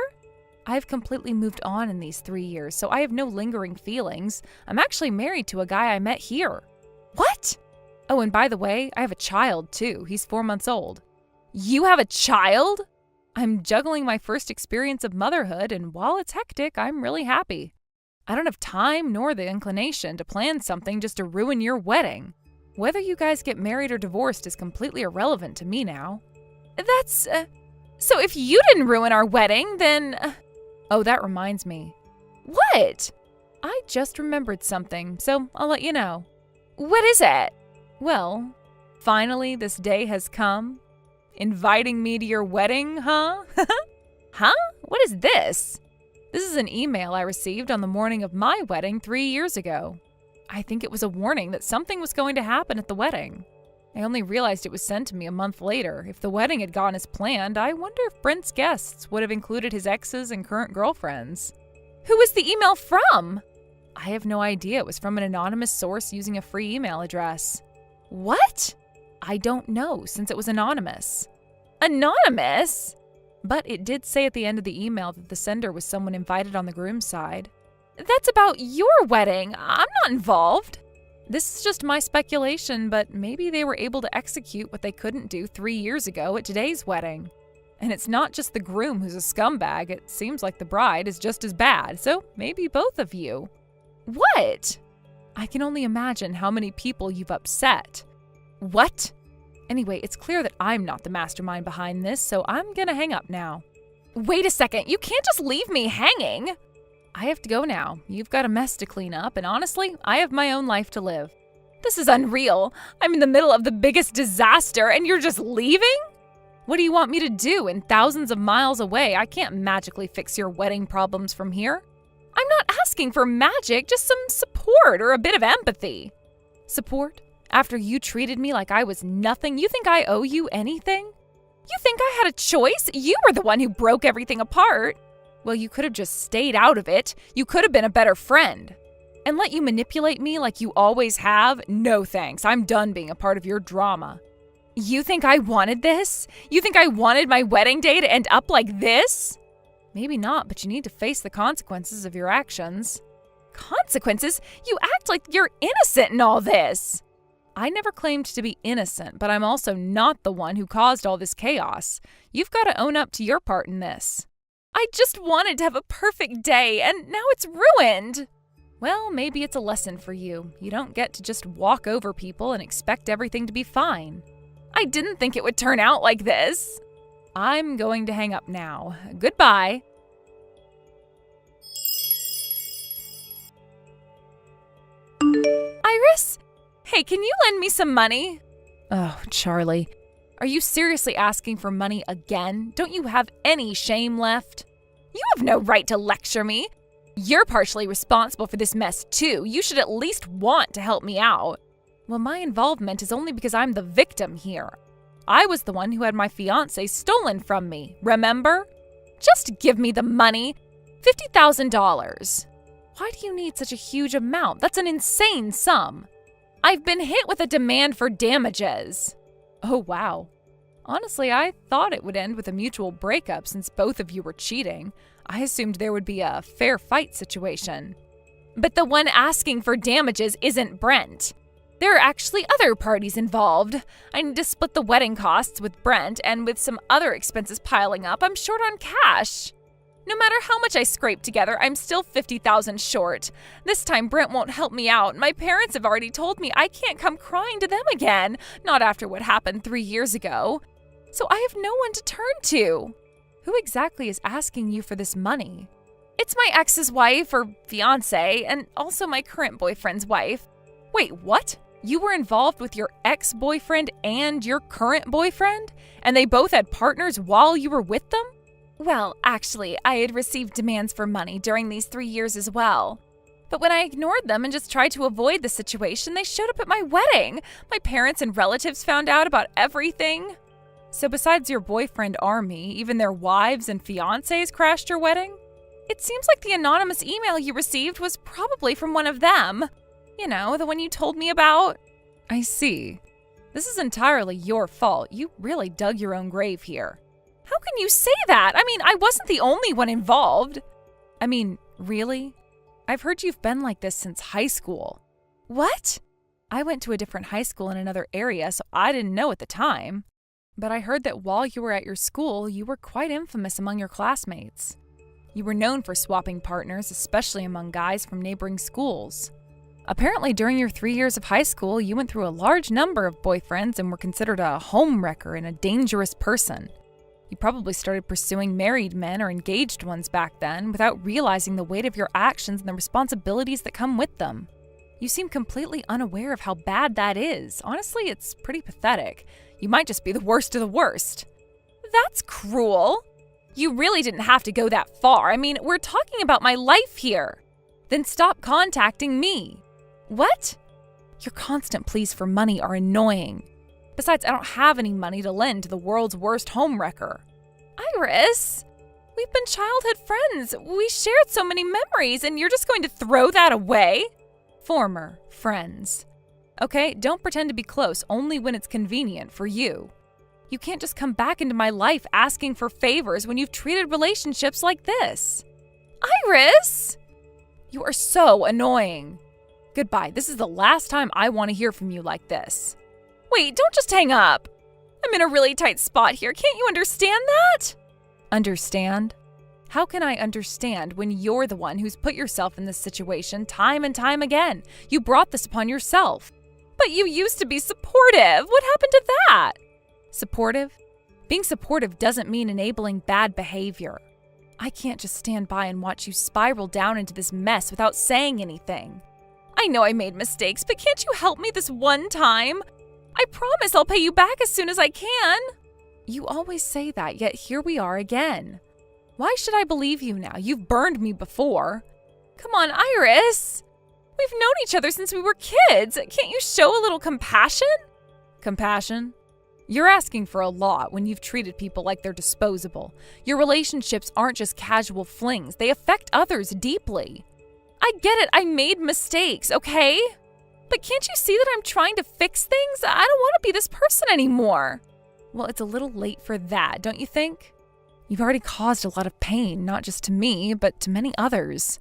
I've completely moved on in these 3 years, so I have no lingering feelings. I'm actually married to a guy I met here. What? Oh, and by the way, I have a child too. He's 4 months old. You have a child? I'm juggling my first experience of motherhood, and while it's hectic, I'm really happy. I don't have time nor the inclination to plan something just to ruin your wedding. Whether you guys get married or divorced is completely irrelevant to me now. That's, so if you didn't ruin our wedding, then... Oh, that reminds me. What? I just remembered something, so I'll let you know. What is it? Well, finally this day has come. Inviting me to your wedding, huh? Huh? What is this? This is an email I received on the morning of my wedding 3 years ago. I think it was a warning that something was going to happen at the wedding. I only realized it was sent to me a month later. If the wedding had gone as planned, I wonder if Brent's guests would have included his exes and current girlfriends. Who was the email from? I have no idea. It was from an anonymous source using a free email address. What? I don't know, since it was anonymous. Anonymous? But it did say at the end of the email that the sender was someone invited on the groom's side. That's about your wedding. I'm not involved. This is just my speculation, but maybe they were able to execute what they couldn't do 3 years ago at today's wedding. And it's not just the groom who's a scumbag. It seems like the bride is just as bad, so maybe both of you. What? I can only imagine how many people you've upset. What? Anyway, it's clear that I'm not the mastermind behind this, so I'm gonna hang up now. Wait a second, you can't just leave me hanging! I have to go now. You've got a mess to clean up, and honestly, I have my own life to live. This is unreal. I'm in the middle of the biggest disaster, and you're just leaving? What do you want me to do? In thousands of miles away, I can't magically fix your wedding problems from here. I'm not asking for magic, just some support or a bit of empathy. Support? After you treated me like I was nothing, you think I owe you anything? You think I had a choice? You were the one who broke everything apart. Well, you could have just stayed out of it. You could have been a better friend. And let you manipulate me like you always have? No thanks. I'm done being a part of your drama. You think I wanted this? You think I wanted my wedding day to end up like this? Maybe not, but you need to face the consequences of your actions. Consequences? You act like you're innocent in all this. I never claimed to be innocent, but I'm also not the one who caused all this chaos. You've got to own up to your part in this. I just wanted to have a perfect day, and now it's ruined. Well, maybe it's a lesson for you. You don't get to just walk over people and expect everything to be fine. I didn't think it would turn out like this. I'm going to hang up now. Goodbye. Iris? Hey, can you lend me some money? Oh, Charlie. Are you seriously asking for money again? Don't you have any shame left? You have no right to lecture me. You're partially responsible for this mess, too. You should at least want to help me out. Well, my involvement is only because I'm the victim here. I was the one who had my fiancé stolen from me, remember? Just give me the money. $50,000. Why do you need such a huge amount? That's an insane sum. I've been hit with a demand for damages. Oh, wow. Honestly, I thought it would end with a mutual breakup since both of you were cheating. I assumed there would be a fair fight situation. But the one asking for damages isn't Brent. There are actually other parties involved. I need to split the wedding costs with Brent, and with some other expenses piling up, I'm short on cash. No matter how much I scrape together, I'm still $50,000 short. This time Brent won't help me out. My parents have already told me I can't come crying to them again, not after what happened 3 years ago. So I have no one to turn to. Who exactly is asking you for this money? It's my ex's wife, or fiancé, and also my current boyfriend's wife. Wait, what? You were involved with your ex-boyfriend and your current boyfriend? And they both had partners while you were with them? Well, actually, I had received demands for money during these 3 years as well. But when I ignored them and just tried to avoid the situation, they showed up at my wedding. My parents and relatives found out about everything. So besides your boyfriend Army, even their wives and fiancés crashed your wedding? It seems like the anonymous email you received was probably from one of them. You know, the one you told me about. I see. This is entirely your fault. You really dug your own grave here. How can you say that? I mean, I wasn't the only one involved. I mean, really? I've heard you've been like this since high school. What? I went to a different high school in another area, so I didn't know at the time. But I heard that while you were at your school, you were quite infamous among your classmates. You were known for swapping partners, especially among guys from neighboring schools. Apparently, during your 3 years of high school, you went through a large number of boyfriends and were considered a homewrecker and a dangerous person. You probably started pursuing married men or engaged ones back then without realizing the weight of your actions and the responsibilities that come with them. You seem completely unaware of how bad that is. Honestly, it's pretty pathetic. You might just be the worst of the worst. That's cruel. You really didn't have to go that far. I mean, we're talking about my life here. Then stop contacting me. What? Your constant pleas for money are annoying. Besides, I don't have any money to lend to the world's worst homewrecker. Iris, we've been childhood friends. We shared so many memories, and you're just going to throw that away? Former friends. Okay, don't pretend to be close only when it's convenient for you. You can't just come back into my life asking for favors when you've treated relationships like this. Iris! You are so annoying. Goodbye. This is the last time I want to hear from you like this. Wait, don't just hang up. I'm in a really tight spot here. Can't you understand that? Understand? How can I understand when you're the one who's put yourself in this situation time and time again? You brought this upon yourself. But you used to be supportive. What happened to that? Supportive? Being supportive doesn't mean enabling bad behavior. I can't just stand by and watch you spiral down into this mess without saying anything. I know I made mistakes, but can't you help me this one time? I promise I'll pay you back as soon as I can. You always say that, yet here we are again. Why should I believe you now? You've burned me before. Come on, Iris! We've known each other since we were kids. Can't you show a little compassion? Compassion? You're asking for a lot when you've treated people like they're disposable. Your relationships aren't just casual flings, they affect others deeply. I get it, I made mistakes, okay? But can't you see that I'm trying to fix things? I don't want to be this person anymore. Well, it's a little late for that, don't you think? You've already caused a lot of pain, not just to me, but to many others.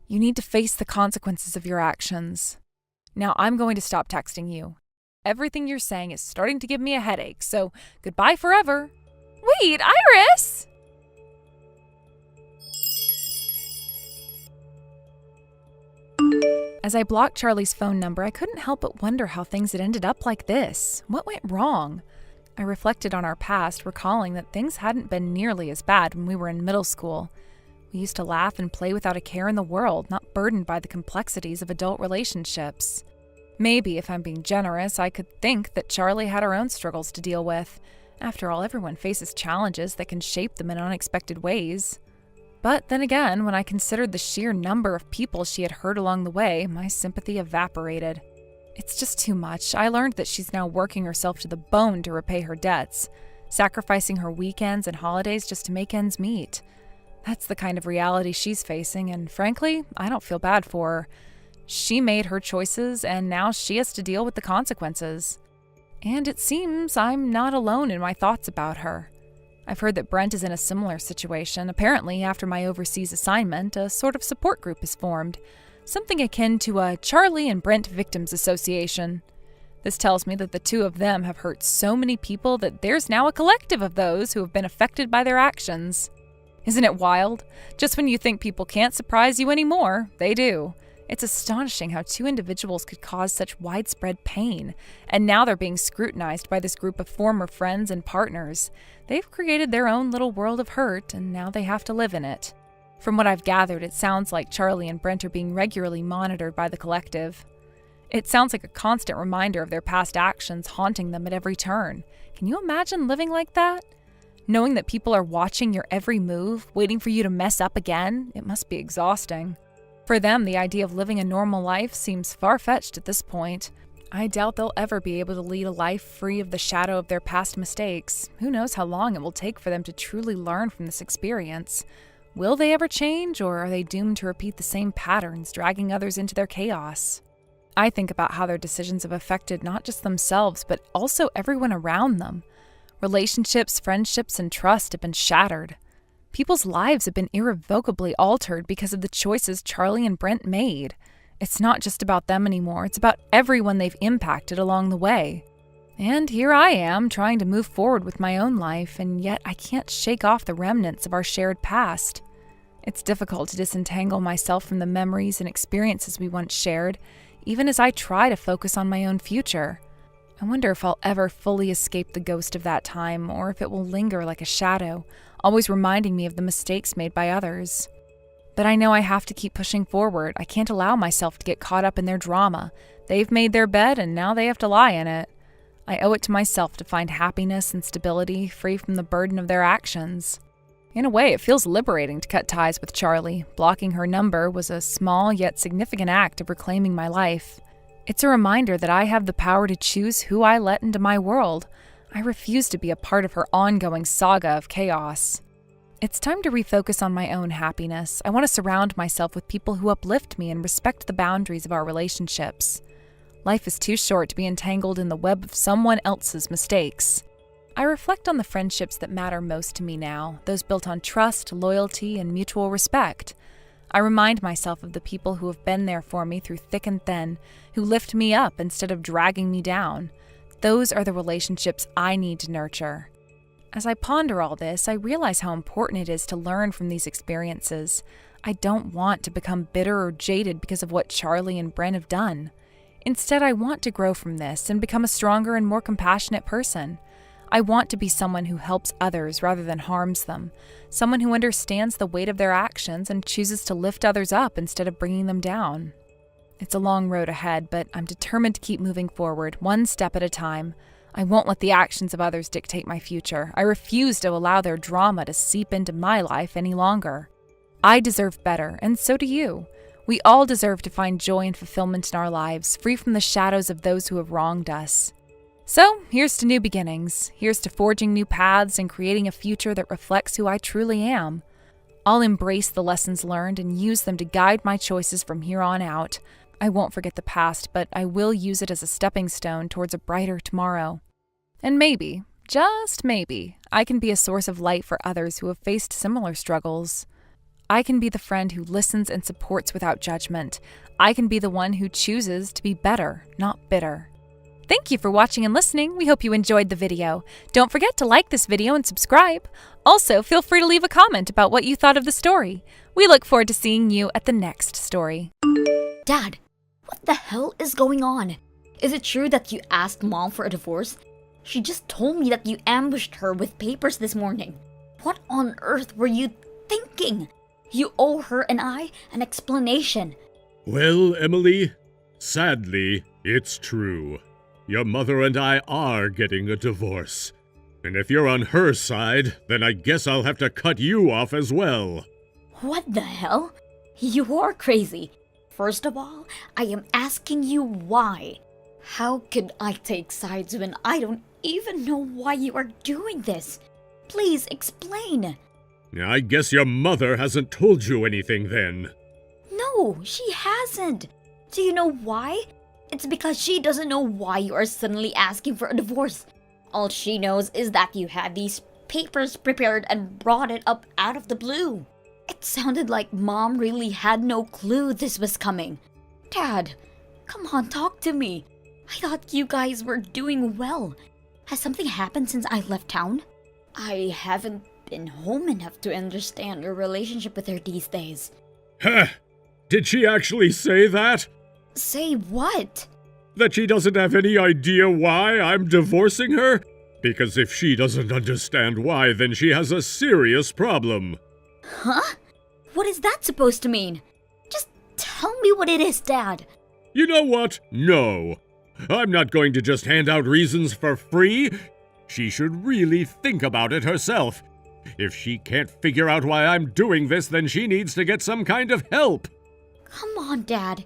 You need to face the consequences of your actions. Now I'm going to stop texting you. Everything you're saying is starting to give me a headache, so goodbye forever. Wait, Iris! As I blocked Charlie's phone number, I couldn't help but wonder how things had ended up like this. What went wrong? I reflected on our past, recalling that things hadn't been nearly as bad when we were in middle school. We used to laugh and play without a care in the world, not burdened by the complexities of adult relationships. Maybe, if I'm being generous, I could think that Charlie had her own struggles to deal with. After all, everyone faces challenges that can shape them in unexpected ways. But then again, when I considered the sheer number of people she had hurt along the way, my sympathy evaporated. It's just too much. I learned that she's now working herself to the bone to repay her debts, sacrificing her weekends and holidays just to make ends meet. That's the kind of reality she's facing, and frankly, I don't feel bad for her. She made her choices, and now she has to deal with the consequences. And it seems I'm not alone in my thoughts about her. I've heard that Brent is in a similar situation. Apparently, after my overseas assignment, a sort of support group is formed, something akin to a Charlie and Brent Victims Association. This tells me that the two of them have hurt so many people that there's now a collective of those who have been affected by their actions. Isn't it wild? Just when you think people can't surprise you anymore, they do. It's astonishing how two individuals could cause such widespread pain, and now they're being scrutinized by this group of former friends and partners. They've created their own little world of hurt, and now they have to live in it. From what I've gathered, it sounds like Charlie and Brent are being regularly monitored by the collective. It sounds like a constant reminder of their past actions haunting them at every turn. Can you imagine living like that? Knowing that people are watching your every move, waiting for you to mess up again, it must be exhausting. For them, the idea of living a normal life seems far-fetched at this point. I doubt they'll ever be able to lead a life free of the shadow of their past mistakes. Who knows how long it will take for them to truly learn from this experience? Will they ever change, or are they doomed to repeat the same patterns, dragging others into their chaos? I think about how their decisions have affected not just themselves, but also everyone around them. Relationships, friendships, and trust have been shattered. People's lives have been irrevocably altered because of the choices Charlie and Brent made. It's not just about them anymore, it's about everyone they've impacted along the way. And here I am, trying to move forward with my own life, and yet I can't shake off the remnants of our shared past. It's difficult to disentangle myself from the memories and experiences we once shared, even as I try to focus on my own future. I wonder if I'll ever fully escape the ghost of that time, or if it will linger like a shadow, always reminding me of the mistakes made by others. But I know I have to keep pushing forward. I can't allow myself to get caught up in their drama. They've made their bed, and now they have to lie in it. I owe it to myself to find happiness and stability, free from the burden of their actions. In a way, it feels liberating to cut ties with Charlie. Blocking her number was a small yet significant act of reclaiming my life. It's a reminder that I have the power to choose who I let into my world. I refuse to be a part of her ongoing saga of chaos. It's time to refocus on my own happiness. I want to surround myself with people who uplift me and respect the boundaries of our relationships. Life is too short to be entangled in the web of someone else's mistakes. I reflect on the friendships that matter most to me now, those built on trust, loyalty, and mutual respect. I remind myself of the people who have been there for me through thick and thin, who lift me up instead of dragging me down. Those are the relationships I need to nurture. As I ponder all this, I realize how important it is to learn from these experiences. I don't want to become bitter or jaded because of what Charlie and Brent have done. Instead, I want to grow from this and become a stronger and more compassionate person. I want to be someone who helps others rather than harms them, someone who understands the weight of their actions and chooses to lift others up instead of bringing them down. It's a long road ahead, but I'm determined to keep moving forward, one step at a time. I won't let the actions of others dictate my future. I refuse to allow their drama to seep into my life any longer. I deserve better, and so do you. We all deserve to find joy and fulfillment in our lives, free from the shadows of those who have wronged us. So, here's to new beginnings. Here's to forging new paths and creating a future that reflects who I truly am. I'll embrace the lessons learned and use them to guide my choices from here on out. I won't forget the past, but I will use it as a stepping stone towards a brighter tomorrow. And maybe, just maybe, I can be a source of light for others who have faced similar struggles. I can be the friend who listens and supports without judgment. I can be the one who chooses to be better, not bitter. Thank you for watching and listening. We hope you enjoyed the video. Don't forget to like this video and subscribe. Also, feel free to leave a comment about what you thought of the story. We look forward to seeing you at the next story. Dad, what the hell is going on? Is it true that you asked Mom for a divorce? She just told me that you ambushed her with papers this morning. What on earth were you thinking? You owe her and I an explanation. Well, Emily, sadly, it's true. Your mother and I are getting a divorce. And if you're on her side, then I guess I'll have to cut you off as well. What the hell? You are crazy. First of all, I am asking you why. How could I take sides when I don't even know why you are doing this? Please explain. I guess your mother hasn't told you anything then. No, she hasn't. Do you know why? It's because she doesn't know why you are suddenly asking for a divorce. All she knows is that you had these papers prepared and brought it up out of the blue. It sounded like Mom really had no clue this was coming. Dad, come on, talk to me. I thought you guys were doing well. Has something happened since I left town? I haven't been home enough to understand your relationship with her these days. Huh? Did she actually say that? Say what? That she doesn't have any idea why I'm divorcing her? Because if she doesn't understand why, then she has a serious problem. Huh? What is that supposed to mean? Just tell me what it is, Dad. You know what? No. I'm not going to just hand out reasons for free. She should really think about it herself. If she can't figure out why I'm doing this, then she needs to get some kind of help. Come on, Dad.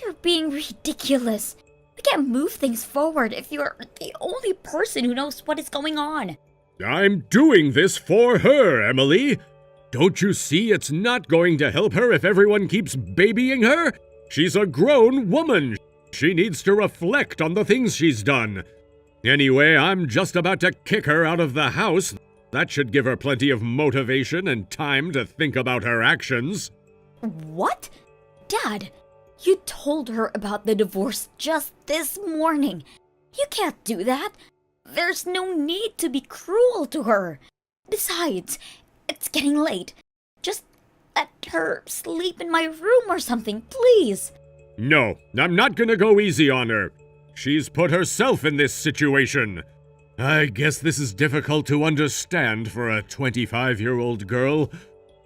You're being ridiculous. We can't move things forward if you're the only person who knows what is going on. I'm doing this for her, Emily. Don't you see it's not going to help her if everyone keeps babying her? She's a grown woman. She needs to reflect on the things she's done. Anyway, I'm just about to kick her out of the house. That should give her plenty of motivation and time to think about her actions. What? Dad, you told her about the divorce just this morning. You can't do that. There's no need to be cruel to her. Besides, it's getting late. Just let her sleep in my room or something, please. No, I'm not gonna go easy on her. She's put herself in this situation. I guess this is difficult to understand for a 25-year-old girl.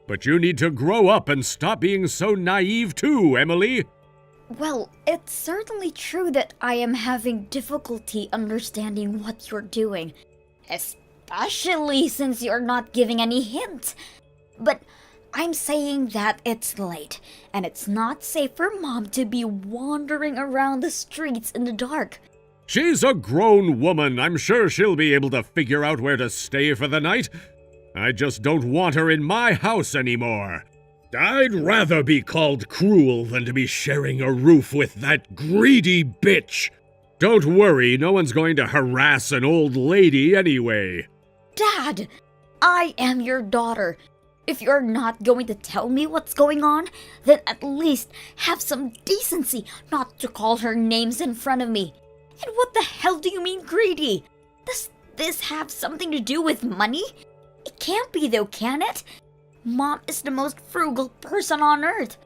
But you need to grow up and stop being so naive too, Emily. Well, it's certainly true that I am having difficulty understanding what you're doing. Especially since you're not giving any hints. But I'm saying that it's late, and it's not safe for Mom to be wandering around the streets in the dark. She's a grown woman. I'm sure she'll be able to figure out where to stay for the night. I just don't want her in my house anymore. I'd rather be called cruel than to be sharing a roof with that greedy bitch. Don't worry, no one's going to harass an old lady anyway. Dad, I am your daughter. If you're not going to tell me what's going on, then at least have some decency not to call her names in front of me. And what the hell do you mean greedy? Does this have something to do with money? It can't be though, can it? Mom is the most frugal person on earth.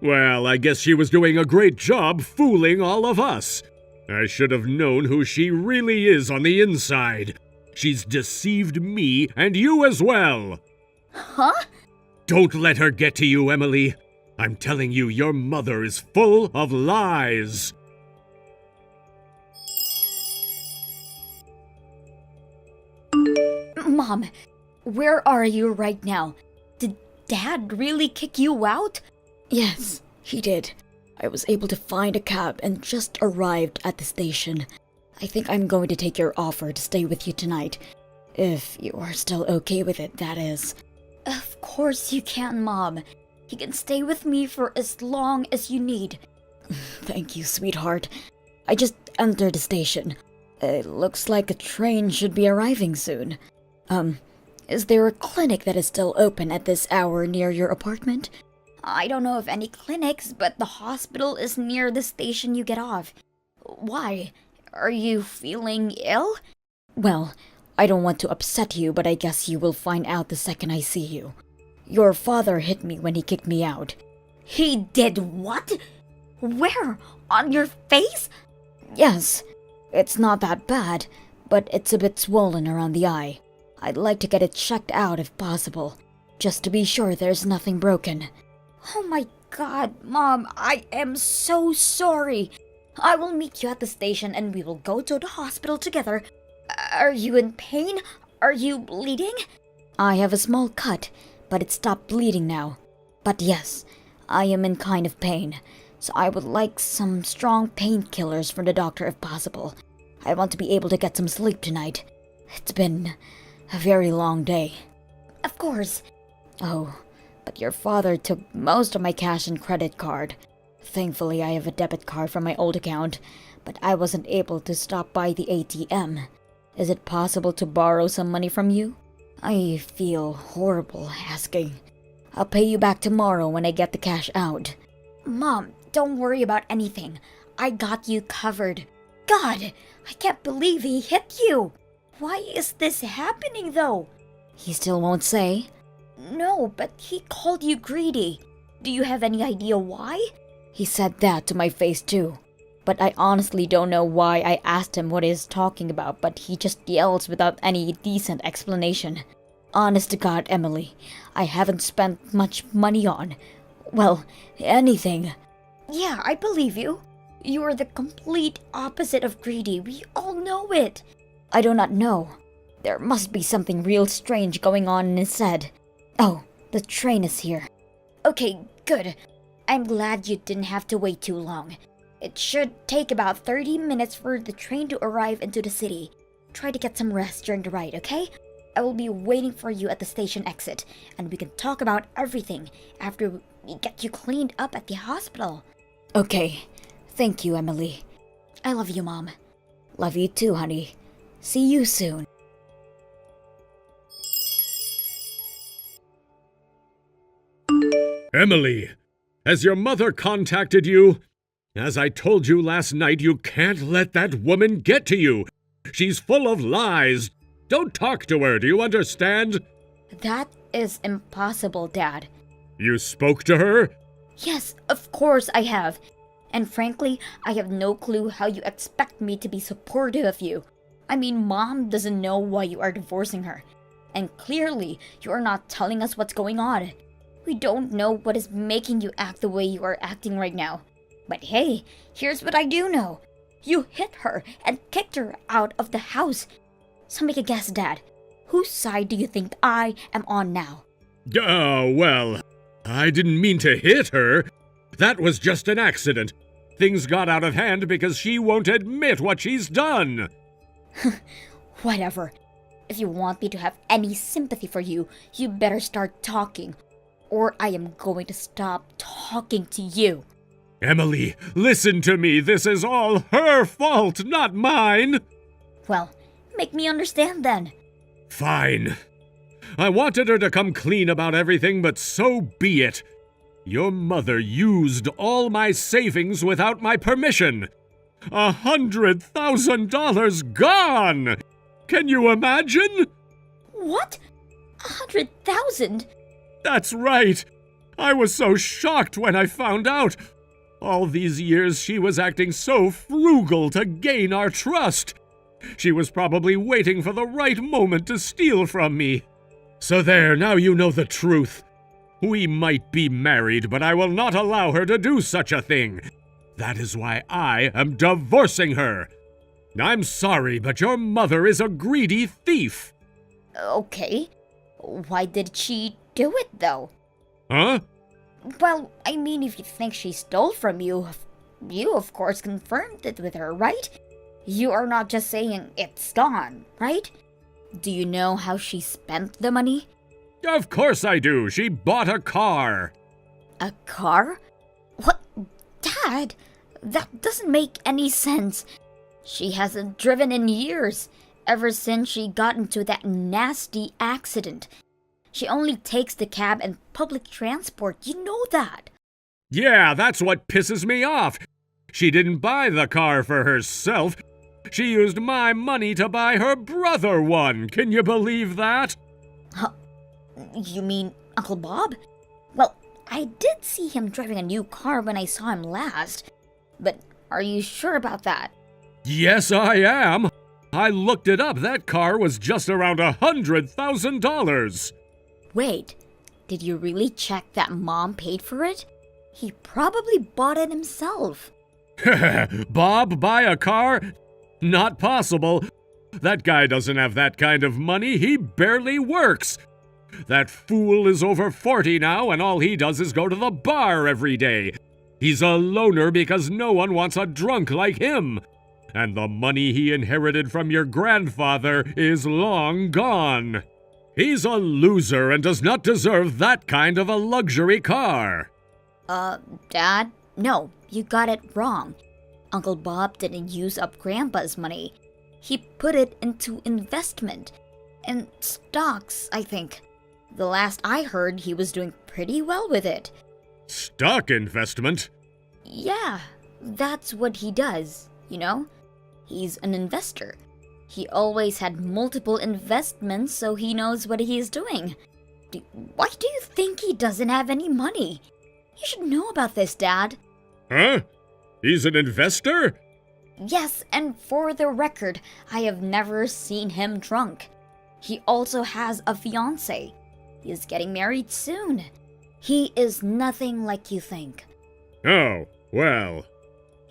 Well, I guess she was doing a great job fooling all of us. I should have known who she really is on the inside. She's deceived me and you as well. Huh? Don't let her get to you, Emily. I'm telling you, your mother is full of lies. Mom, where are you right now? Did Dad really kick you out? Yes, He did. I was able to find a cab and just arrived at the station. I think I'm going to take your offer to stay with you tonight. If you are still okay with it, that is. Of course you can, Mom. You can stay with me for as long as you need. Thank you, sweetheart. I just entered the station. It looks like a train should be arriving soon. Is there a clinic that is still open at this hour near your apartment? I don't know of any clinics, but the hospital is near the station you get off. Why? Are you feeling ill? Well, I don't want to upset you, but I guess you will find out the second I see you. Your father hit me when he kicked me out. He did what? Where? On your face? Yes. It's not that bad, but it's a bit swollen around the eye. I'd like to get it checked out if possible, just to be sure there's nothing broken. Oh my God, Mom, I am so sorry. I will meet you at the station and we will go to the hospital together. Are you in pain? Are you bleeding? I have a small cut, but it stopped bleeding now. But yes, I am in kind of pain, so I would like some strong painkillers from the doctor if possible. I want to be able to get some sleep tonight. It's been a very long day. Of course. Oh, but your father took most of my cash and credit card. Thankfully, I have a debit card from my old account, but I wasn't able to stop by the ATM. Is it possible to borrow some money from you? I feel horrible asking. I'll pay you back tomorrow when I get the cash out. Mom, don't worry about anything. I got you covered. God, I can't believe he hit you. Why is this happening though? He still won't say? No, but he called you greedy. Do you have any idea why? He said that to my face too. But I honestly don't know why I asked him what he's talking about, but he just yells without any decent explanation. Honest to God, Emily, I haven't spent much money on, well, anything. Yeah, I believe you. You are the complete opposite of greedy. We all know it. I do not know. There must be something real strange going on in his head. Oh, the train is here. Okay, good. I'm glad you didn't have to wait too long. It should take about 30 minutes for the train to arrive into the city. Try to get some rest during the ride, okay? I will be waiting for you at the station exit, and we can talk about everything after we get you cleaned up at the hospital. Okay. Thank you, Emily. I love you, Mom. Love you too, honey. See you soon. Emily, has your mother contacted you? As I told you last night, you can't let that woman get to you. She's full of lies. Don't talk to her, do you understand? That is impossible, Dad. You spoke to her? Yes, of course I have. And frankly, I have no clue how you expect me to be supportive of you. I mean, Mom doesn't know why you are divorcing her. And clearly, you are not telling us what's going on. We don't know what is making you act the way you are acting right now. But hey, here's what I do know. You hit her and kicked her out of the house. So make a guess, Dad. Whose side do you think I am on now? Well, I didn't mean to hit her. That was just an accident. Things got out of hand because she won't admit what she's done. Whatever. If you want me to have any sympathy for you, you better start talking, or I am going to stop talking to you. Emily, listen to me. This is all her fault, not mine. Well, make me understand then. Fine. I wanted her to come clean about everything, but so be it. Your mother used all my savings without my permission. $100,000 gone! Can you imagine? What? 100,000? That's right. I was so shocked when I found out. All these years she was acting so frugal to gain our trust. She was probably waiting for the right moment to steal from me. So there, now you know the truth. We might be married, but I will not allow her to do such a thing. That is why I am divorcing her. I'm sorry, but your mother is a greedy thief. Okay. Why did she do it, though? Huh? Well, I mean, if you think she stole from you, you of course confirmed it with her, right? You are not just saying it's gone, right? Do you know how she spent the money? Of course I do. She bought a car. A car? What? Dad, that doesn't make any sense. She hasn't driven in years, ever since she got into that nasty accident. She only takes the cab and public transport, you know that. Yeah, that's what pisses me off. She didn't buy the car for herself. She used my money to buy her brother one. Can you believe that? You mean Uncle Bob? Well, I did see him driving a new car when I saw him last. But are you sure about that? Yes, I am. I looked it up. That car was just around $100,000. Wait, did you really check that Mom paid for it? He probably bought it himself. Bob buy a car? Not possible. That guy doesn't have that kind of money. He barely works. That fool is over 40 now, and all he does is go to the bar every day. He's a loner because no one wants a drunk like him. And the money he inherited from your grandfather is long gone. He's a loser and does not deserve that kind of a luxury car. Dad? No, you got it wrong. Uncle Bob didn't use up Grandpa's money. He put it into investment. In stocks, I think. The last I heard, he was doing pretty well with it. Stock investment? Yeah, that's what he does, you know? He's an investor. He always had multiple investments, so he knows what he is doing. Why do you think he doesn't have any money? You should know about this, Dad. Huh? He's an investor? Yes, and for the record, I have never seen him drunk. He also has a fiancée. He is getting married soon. He is nothing like you think. Oh, well.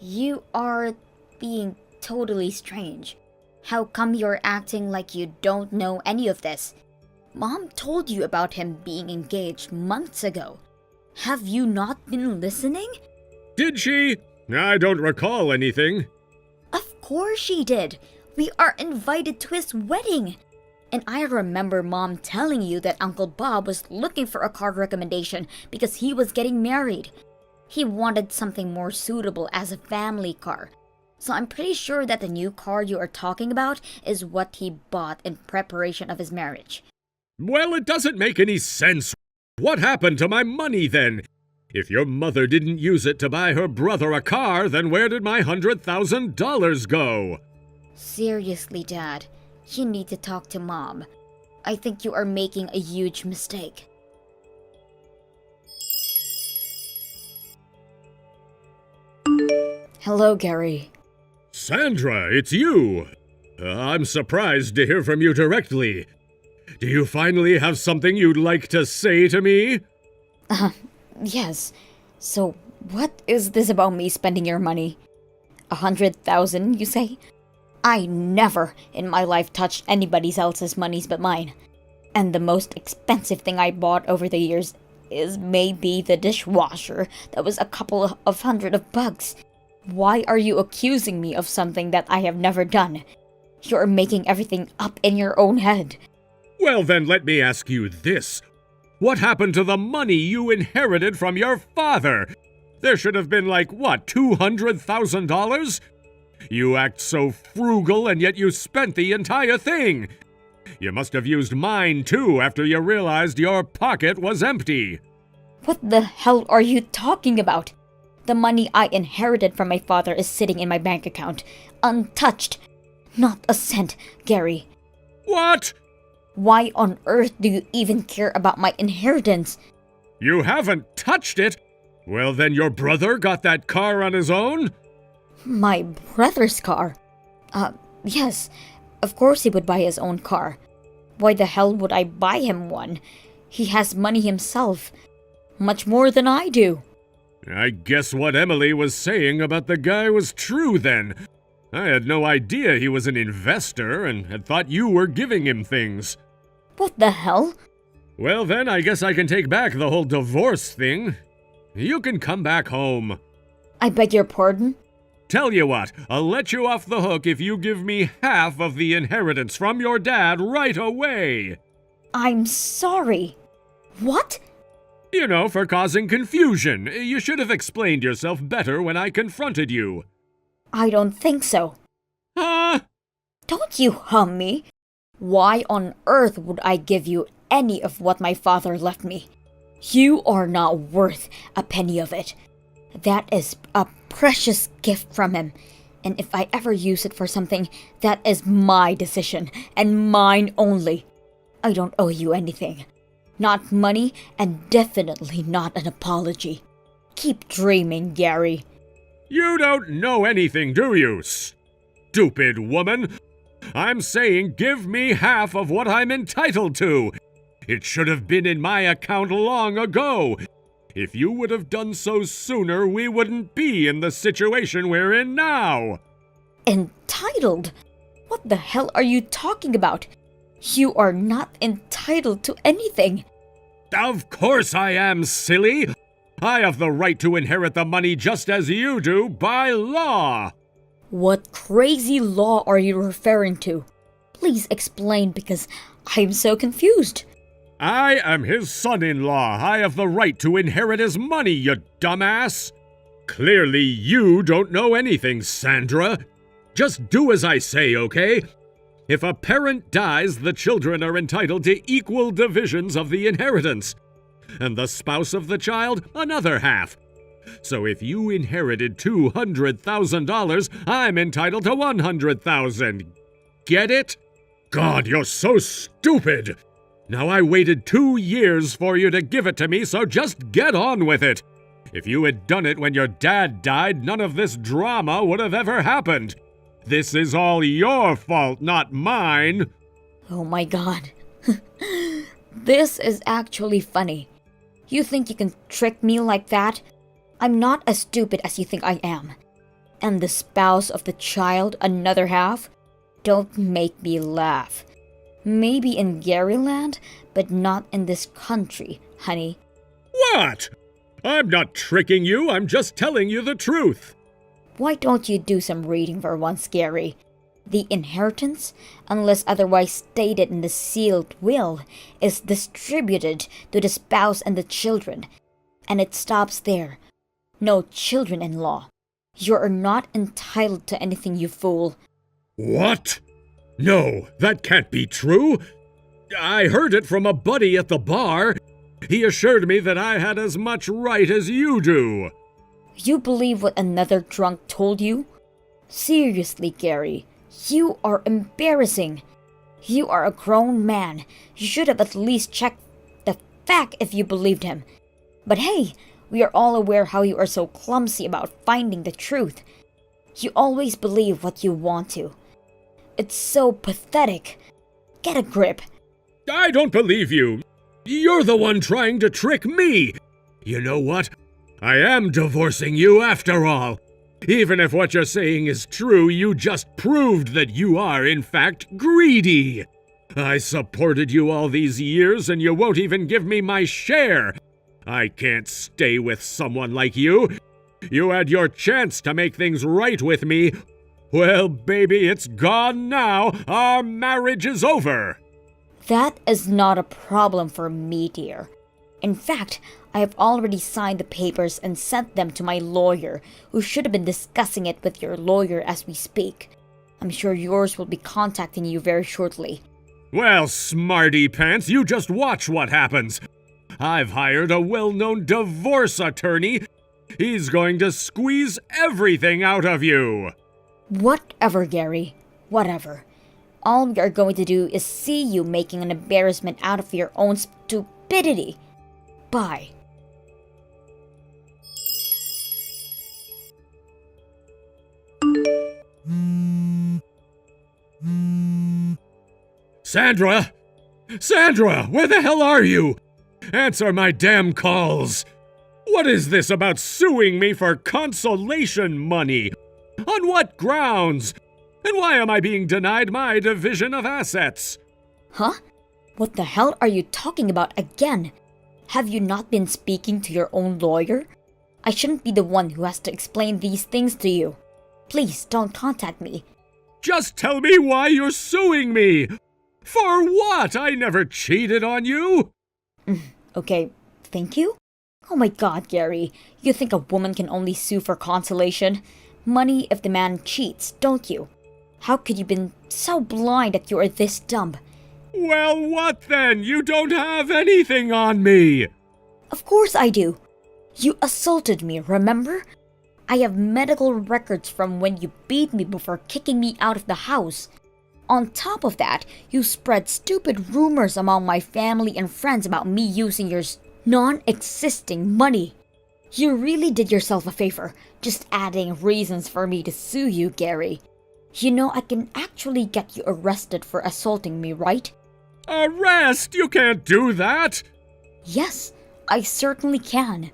You are being totally strange. How come you're acting like you don't know any of this? Mom told you about him being engaged months ago. Have you not been listening? Did she? I don't recall anything. Of course she did. We are invited to his wedding. And I remember Mom telling you that Uncle Bob was looking for a car recommendation because he was getting married. He wanted something more suitable as a family car. So I'm pretty sure that the new car you are talking about is what he bought in preparation of his marriage. Well, it doesn't make any sense. What happened to my money then? If your mother didn't use it to buy her brother a car, then where did my $100,000 go? Seriously, Dad, you need to talk to Mom. I think you are making a huge mistake. Hello, Gary. Sandra, it's you. I'm surprised to hear from you directly. Do you finally have something you'd like to say to me? Yes. So, what is this about me spending your money? 100,000, you say? I never in my life touched anybody else's monies but mine. And the most expensive thing I bought over the years is maybe the dishwasher that was a couple of $100. Why are you accusing me of something that I have never done? You're making everything up in your own head. Well, then let me ask you this. What happened to the money you inherited from your father? There should have been $200,000? You act so frugal and yet you spent the entire thing. You must have used mine too after you realized your pocket was empty. What the hell are you talking about? The money I inherited from my father is sitting in my bank account, untouched. Not a cent, Gary. What? Why on earth do you even care about my inheritance? You haven't touched it? Well, then your brother got that car on his own? My brother's car? Yes. Of course he would buy his own car. Why the hell would I buy him one? He has money himself. Much more than I do. I guess what Emily was saying about the guy was true then. I had no idea he was an investor and had thought you were giving him things. What the hell? Well then, I guess I can take back the whole divorce thing. You can come back home. I beg your pardon? Tell you what, I'll let you off the hook if you give me half of the inheritance from your dad right away. I'm sorry. What? You know, for causing confusion. You should have explained yourself better when I confronted you. I don't think so. Huh? Don't you hum me. Why on earth would I give you any of what my father left me? You are not worth a penny of it. That is a precious gift from him. And if I ever use it for something, that is my decision, and mine only. I don't owe you anything. Not money, and definitely not an apology. Keep dreaming, Gary. You don't know anything, do you, stupid woman? I'm saying give me half of what I'm entitled to. It should have been in my account long ago. If you would have done so sooner, we wouldn't be in the situation we're in now. Entitled? What the hell are you talking about? You are not entitled to anything. Of course I am, silly. I have the right to inherit the money just as you do by law. What crazy law are you referring to? Please explain because I'm so confused. I am his son-in-law. I have the right to inherit his money, you dumbass. Clearly you don't know anything, Sandra. Just do as I say, okay? If a parent dies, the children are entitled to equal divisions of the inheritance, and the spouse of the child another half. So if you inherited $200,000, I'm entitled to $100,000. Get it? God, you're so stupid. Now I waited 2 years for you to give it to me, so just get on with it. If you had done it when your dad died, none of this drama would have ever happened. This is all your fault, not mine. Oh my god. This is actually funny. You think you can trick me like that? I'm not as stupid as you think I am. And the spouse of the child, another half? Don't make me laugh. Maybe in Garyland, but not in this country, honey. What? I'm not tricking you, I'm just telling you the truth. Why don't you do some reading for once, Gary? The inheritance, unless otherwise stated in the sealed will, is distributed to the spouse and the children. And it stops there. No children-in-law. You are not entitled to anything, you fool. What? No, that can't be true. I heard it from a buddy at the bar. He assured me that I had as much right as you do. You believe what another drunk told you? Seriously, Gary, you are embarrassing. You are a grown man. You should have at least checked the fact if you believed him. But hey, we are all aware how you are so clumsy about finding the truth. You always believe what you want to. It's so pathetic. Get a grip. I don't believe you. You're the one trying to trick me. You know what? I am divorcing you after all. Even if what you're saying is true, you just proved that you are, in fact, greedy. I supported you all these years, and you won't even give me my share. I can't stay with someone like you. You had your chance to make things right with me. Well, baby, it's gone now. Our marriage is over. That is not a problem for me, dear. In fact, I have already signed the papers and sent them to my lawyer, who should have been discussing it with your lawyer as we speak. I'm sure yours will be contacting you very shortly. Well, smarty pants, you just watch what happens. I've hired a well-known divorce attorney. He's going to squeeze everything out of you. Whatever, Gary. Whatever. All we are going to do is see you making an embarrassment out of your own stupidity. Bye. Sandra! Sandra, where the hell are you? Answer my damn calls. What is this about suing me for consolation money? On what grounds? And why am I being denied my division of assets? Huh? What the hell are you talking about again? Have you not been speaking to your own lawyer? I shouldn't be the one who has to explain these things to you. Please don't contact me. Just tell me why you're suing me! For what? I never cheated on you! Okay, thank you? Oh my god, Gary. You think a woman can only sue for consolation? Money if the man cheats, don't you? How could you been so blind that you are this dumb? Well, what then? You don't have anything on me! Of course I do. You assaulted me, remember? I have medical records from when you beat me before kicking me out of the house. On top of that, you spread stupid rumors among my family and friends about me using your non-existing money. You really did yourself a favor, just adding reasons for me to sue you, Gary. You know I can actually get you arrested for assaulting me, right? Arrest? You can't do that! Yes, I certainly can.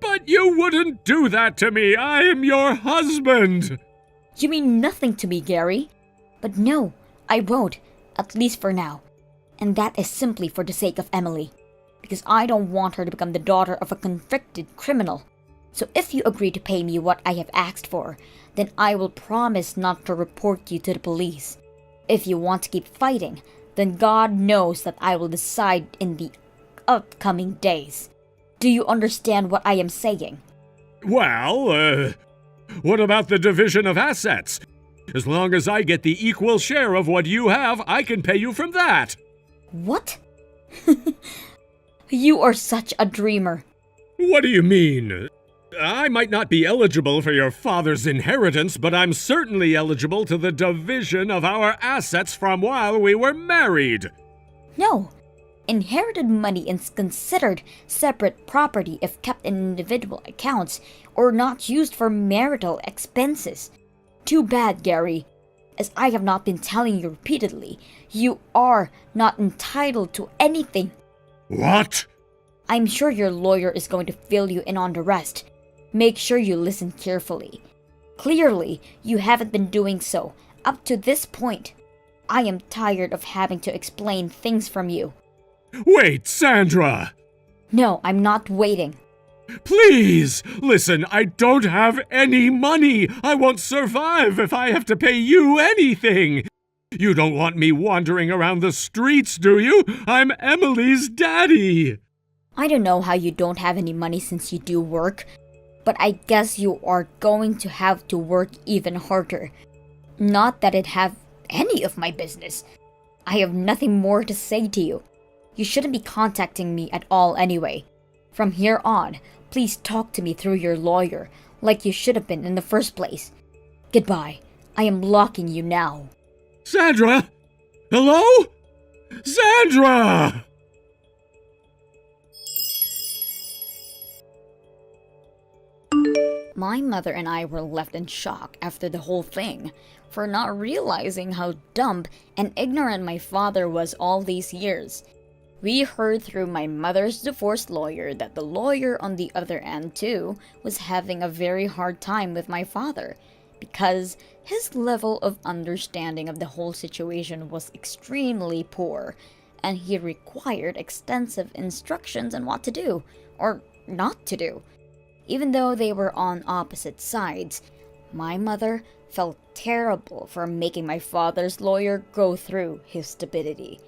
But you wouldn't do that to me! I am your husband! You mean nothing to me, Gary. But no, I won't, at least for now. And that is simply for the sake of Emily. Because I don't want her to become the daughter of a convicted criminal. So if you agree to pay me what I have asked for, then I will promise not to report you to the police. If you want to keep fighting, then God knows that I will decide in the upcoming days. Do you understand what I am saying? Well, what about the division of assets? As long as I get the equal share of what you have, I can pay you from that. What? You are such a dreamer. What do you mean? I might not be eligible for your father's inheritance, but I'm certainly eligible to the division of our assets from while we were married. No. Inherited money is considered separate property if kept in individual accounts or not used for marital expenses. Too bad, Gary. As I have not been telling you repeatedly, you are not entitled to anything. What? I'm sure your lawyer is going to fill you in on the rest. Make sure you listen carefully. Clearly, you haven't been doing so up to this point. I am tired of having to explain things from you. Wait, Sandra! No, I'm not waiting. Please! Listen, I don't have any money! I won't survive if I have to pay you anything! You don't want me wandering around the streets, do you? I'm Emily's daddy! I don't know how you don't have any money since you do work, but I guess you are going to have to work even harder. Not that it have any of my business. I have nothing more to say to you. You shouldn't be contacting me at all anyway. From here on, please talk to me through your lawyer, like you should have been in the first place. Goodbye. I am blocking you now. Sandra? Hello? Sandra! My mother and I were left in shock after the whole thing, for not realizing how dumb and ignorant my father was all these years. We heard through my mother's divorce lawyer that the lawyer on the other end too was having a very hard time with my father because his level of understanding of the whole situation was extremely poor and he required extensive instructions on what to do or not to do. Even though they were on opposite sides, my mother felt terrible for making my father's lawyer go through his stupidity.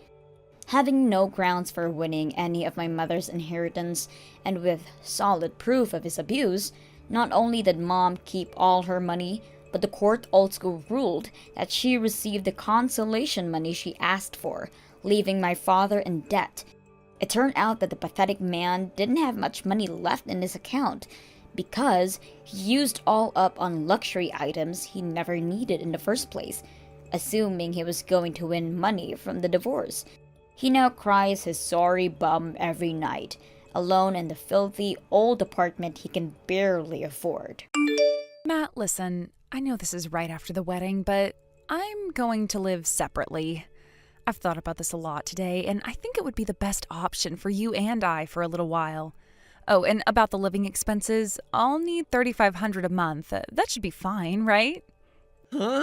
Having no grounds for winning any of my mother's inheritance, and with solid proof of his abuse, not only did Mom keep all her money, but the court also ruled that she received the consolation money she asked for, leaving my father in debt. It turned out that the pathetic man didn't have much money left in his account, because he used all up on luxury items he never needed in the first place, assuming he was going to win money from the divorce. He now cries his sorry bum every night, alone in the filthy old apartment he can barely afford. Matt, listen, I know this is right after the wedding, but I'm going to live separately. I've thought about this a lot today, and I think it would be the best option for you and I for a little while. Oh, and about the living expenses, I'll need $3,500 a month. That should be fine, right? Huh?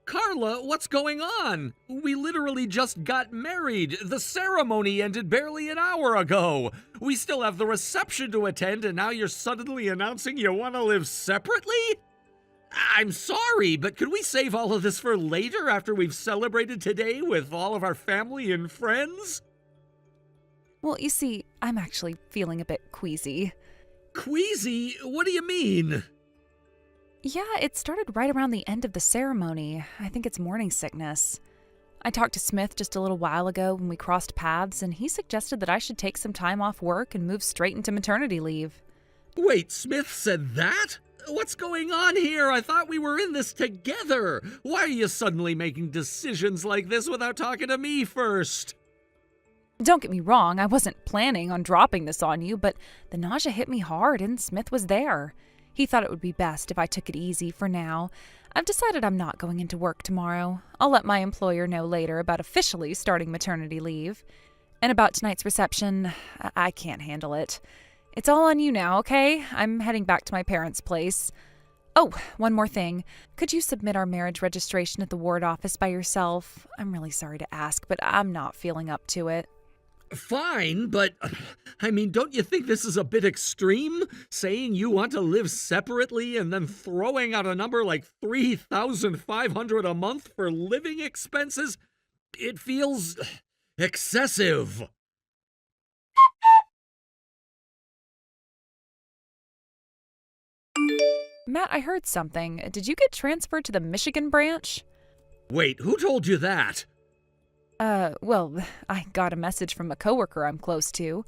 Carla, what's going on? We literally just got married. The ceremony ended barely an hour ago. We still have the reception to attend, and now you're suddenly announcing you want to live separately? I'm sorry, but could we save all of this for later after we've celebrated today with all of our family and friends? Well, you see, I'm actually feeling a bit queasy. Queasy? What do you mean? Yeah, it started right around the end of the ceremony. I think it's morning sickness. I talked to Smith just a little while ago when we crossed paths, and he suggested that I should take some time off work and move straight into maternity leave. Wait, Smith said that? What's going on here? I thought we were in this together. Why are you suddenly making decisions like this without talking to me first? Don't get me wrong, I wasn't planning on dropping this on you, but the nausea hit me hard and Smith was there. He thought it would be best if I took it easy for now. I've decided I'm not going into work tomorrow. I'll let my employer know later about officially starting maternity leave. And about tonight's reception, I can't handle it. It's all on you now, okay? I'm heading back to my parents' place. Oh, one more thing. Could you submit our marriage registration at the ward office by yourself? I'm really sorry to ask, but I'm not feeling up to it. Fine, but, don't you think this is a bit extreme? Saying you want to live separately and then throwing out a number like $3,500 a month for living expenses? It feels excessive. Matt, I heard something. Did you get transferred to the Michigan branch? Wait, who told you that? Well, I got a message from a coworker I'm close to.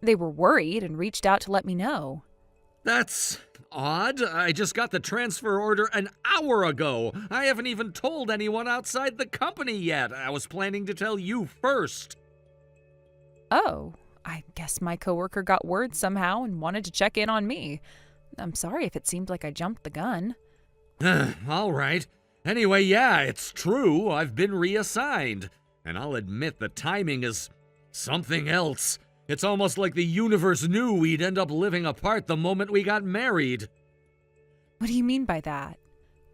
They were worried and reached out to let me know. That's odd. I just got the transfer order an hour ago. I haven't even told anyone outside the company yet. I was planning to tell you first. Oh, I guess my coworker got word somehow and wanted to check in on me. I'm sorry if it seemed like I jumped the gun. All right. Anyway, yeah, it's true. I've been reassigned. And I'll admit the timing is something else. It's almost like the universe knew we'd end up living apart the moment we got married. What do you mean by that?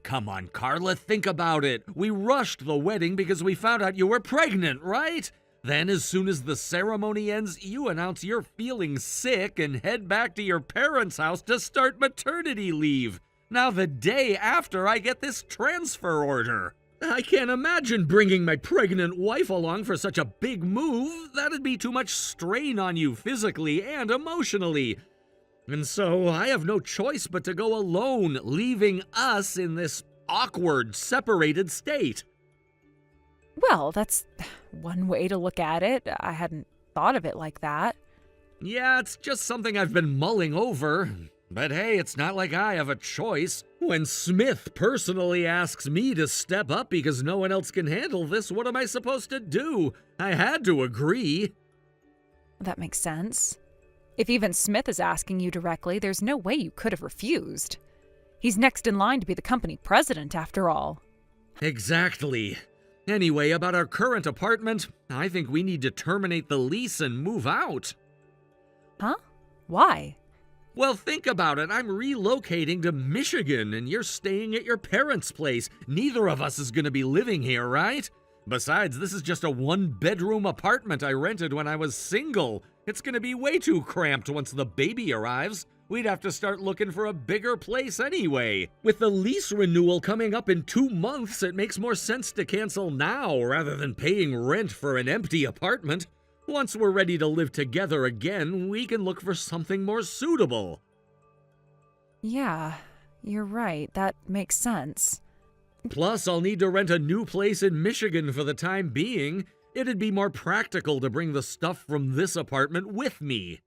Come on, Carla, think about it. We rushed the wedding because we found out you were pregnant, right? Then, as soon as the ceremony ends, you announce you're feeling sick and head back to your parents' house to start maternity leave. Now, the day after, I get this transfer order. I can't imagine bringing my pregnant wife along for such a big move. That'd be too much strain on you physically and emotionally. And so I have no choice but to go alone, leaving us in this awkward, separated state. Well, that's one way to look at it. I hadn't thought of it like that. Yeah, it's just something I've been mulling over. But hey, it's not like I have a choice. When Smith personally asks me to step up because no one else can handle this, what am I supposed to do? I had to agree. That makes sense. If even Smith is asking you directly, there's no way you could have refused. He's next in line to be the company president, after all. Exactly. Anyway, about our current apartment, I think we need to terminate the lease and move out. Huh? Why? Well, think about it. I'm relocating to Michigan, and you're staying at your parents' place. Neither of us is going to be living here, right? Besides, this is just a one-bedroom apartment I rented when I was single. It's going to be way too cramped once the baby arrives. We'd have to start looking for a bigger place anyway. With the lease renewal coming up in 2 months, it makes more sense to cancel now rather than paying rent for an empty apartment. Once we're ready to live together again, we can look for something more suitable. Yeah, you're right. That makes sense. Plus, I'll need to rent a new place in Michigan for the time being. It'd be more practical to bring the stuff from this apartment with me.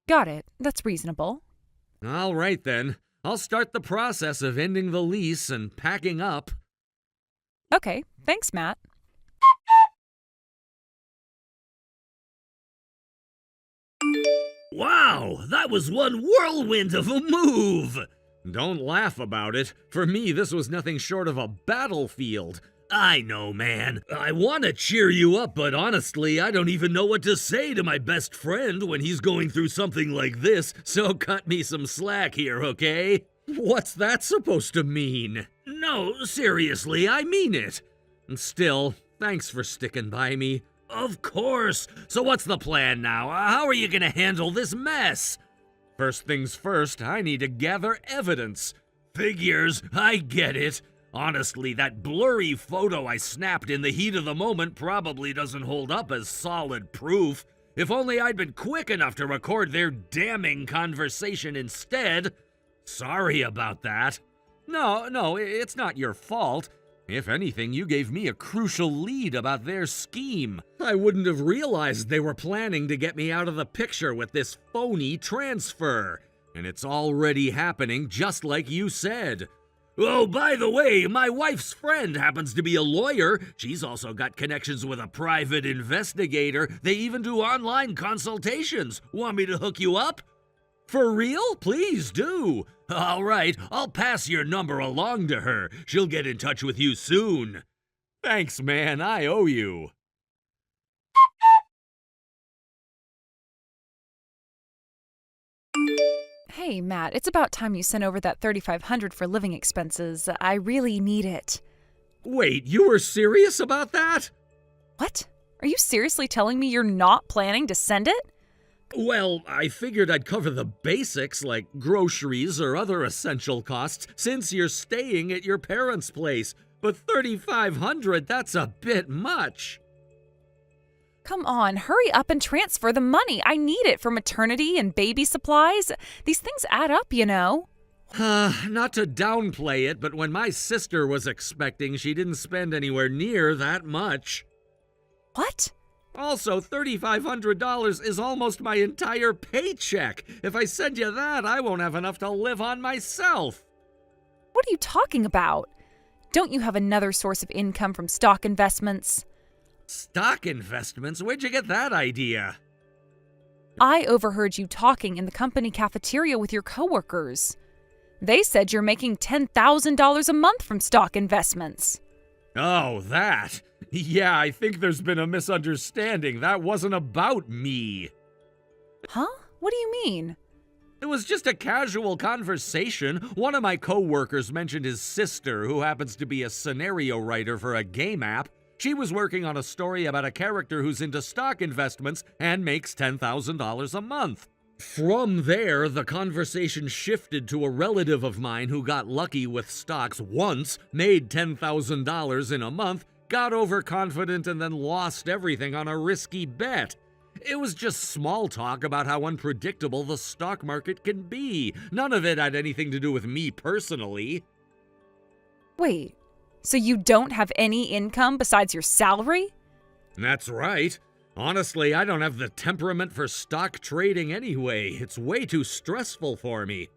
Got it. That's reasonable. All right, then. I'll start the process of ending the lease and packing up. Okay, thanks, Matt. Wow, that was one whirlwind of a move! Don't laugh about it. For me, this was nothing short of a battlefield. I know, man. I want to cheer you up, but honestly, I don't even know what to say to my best friend when he's going through something like this, so cut me some slack here, okay? What's that supposed to mean? No, seriously, I mean it. And still, thanks for sticking by me. Of course. So what's the plan now? How are you gonna handle this mess? First things first, I need to gather evidence. Figures, I get it. Honestly, that blurry photo I snapped in the heat of the moment probably doesn't hold up as solid proof. If only I'd been quick enough to record their damning conversation instead. Sorry about that. No, it's not your fault. If anything, you gave me a crucial lead about their scheme. I wouldn't have realized they were planning to get me out of the picture with this phony transfer. And it's already happening just like you said. Oh, by the way, my wife's friend happens to be a lawyer. She's also got connections with a private investigator. They even do online consultations. Want me to hook you up? For real? Please do. All right, I'll pass your number along to her. She'll get in touch with you soon. Thanks, man. I owe you. Hey, Matt, it's about time you sent over that $3,500 for living expenses. I really need it. Wait, you were serious about that? What? Are you seriously telling me you're not planning to send it? Well, I figured I'd cover the basics like groceries or other essential costs since you're staying at your parents' place. But $3,500, that's a bit much. Come on, hurry up and transfer the money. I need it for maternity and baby supplies. These things add up, you know. Not to downplay it, but when my sister was expecting, she didn't spend anywhere near that much. What? Also, $3,500 is almost my entire paycheck. If I send you that, I won't have enough to live on myself. What are you talking about? Don't you have another source of income from stock investments? Stock investments? Where'd you get that idea? I overheard you talking in the company cafeteria with your coworkers. They said you're making $10,000 a month from stock investments. Oh, that. Yeah, I think there's been a misunderstanding. That wasn't about me. Huh? What do you mean? It was just a casual conversation. One of my coworkers mentioned his sister, who happens to be a scenario writer for a game app. She was working on a story about a character who's into stock investments and makes $10,000 a month. From there, the conversation shifted to a relative of mine who got lucky with stocks once, made $10,000 in a month, got overconfident, and then lost everything on a risky bet. It was just small talk about how unpredictable the stock market can be. None of it had anything to do with me personally. Wait, so you don't have any income besides your salary? That's right. Honestly, I don't have the temperament for stock trading anyway. It's way too stressful for me.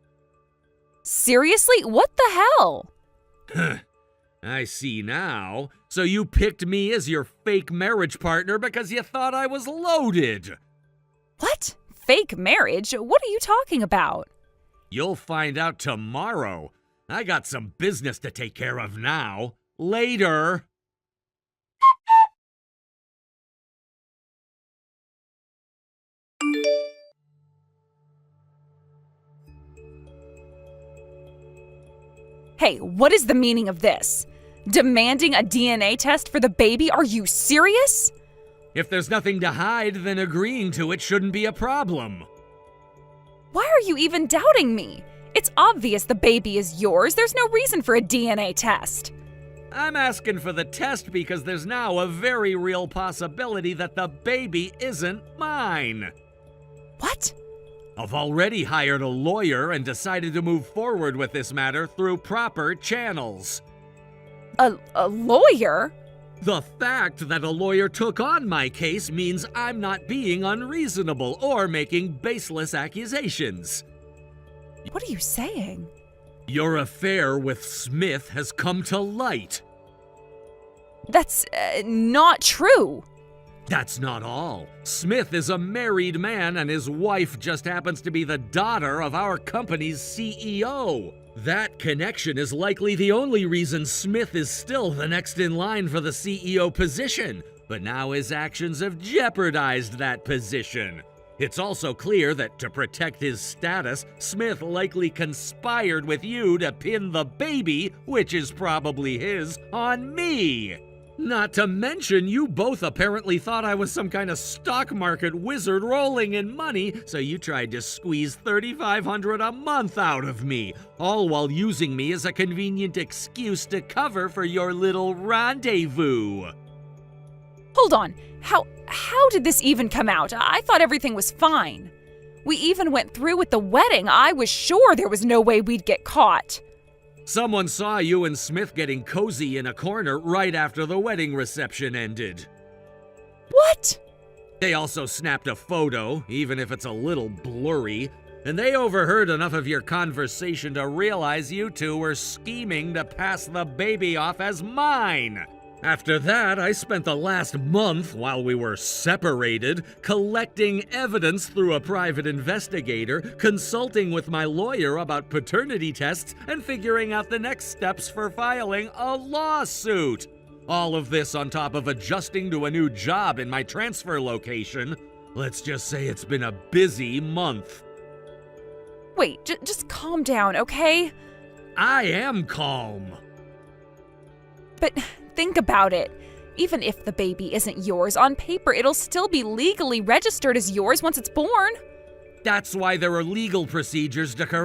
Seriously? What the hell? I see now. So you picked me as your fake marriage partner because you thought I was loaded. What? Fake marriage? What are you talking about? You'll find out tomorrow. I got some business to take care of now. Later. Hey, what is the meaning of this? Demanding a DNA test for the baby? Are you serious? If there's nothing to hide, then agreeing to it shouldn't be a problem. Why are you even doubting me? It's obvious the baby is yours. There's no reason for a DNA test. I'm asking for the test because there's now a very real possibility that the baby isn't mine. What? I've already hired a lawyer and decided to move forward with this matter through proper channels. A lawyer? The fact that a lawyer took on my case means I'm not being unreasonable or making baseless accusations. What are you saying? Your affair with Smith has come to light. That's not true. That's not all. Smith is a married man and his wife just happens to be the daughter of our company's CEO. That connection is likely the only reason Smith is still the next in line for the CEO position, but now his actions have jeopardized that position. It's also clear that to protect his status, Smith likely conspired with you to pin the baby, which is probably his, on me. Not to mention, you both apparently thought I was some kind of stock market wizard rolling in money, so you tried to squeeze $3,500 a month out of me, all while using me as a convenient excuse to cover for your little rendezvous. Hold on. How did this even come out? I thought everything was fine. We even went through with the wedding. I was sure there was no way we'd get caught. Someone saw you and Smith getting cozy in a corner right after the wedding reception ended. What? They also snapped a photo, even if it's a little blurry, and they overheard enough of your conversation to realize you two were scheming to pass the baby off as mine. After that, I spent the last month, while we were separated, collecting evidence through a private investigator, consulting with my lawyer about paternity tests, and figuring out the next steps for filing a lawsuit. All of this on top of adjusting to a new job in my transfer location. Let's just say it's been a busy month. Wait, just calm down, okay? I am calm. But think about it. Even if the baby isn't yours, on paper it'll still be legally registered as yours once it's born. That's why there are legal procedures to correct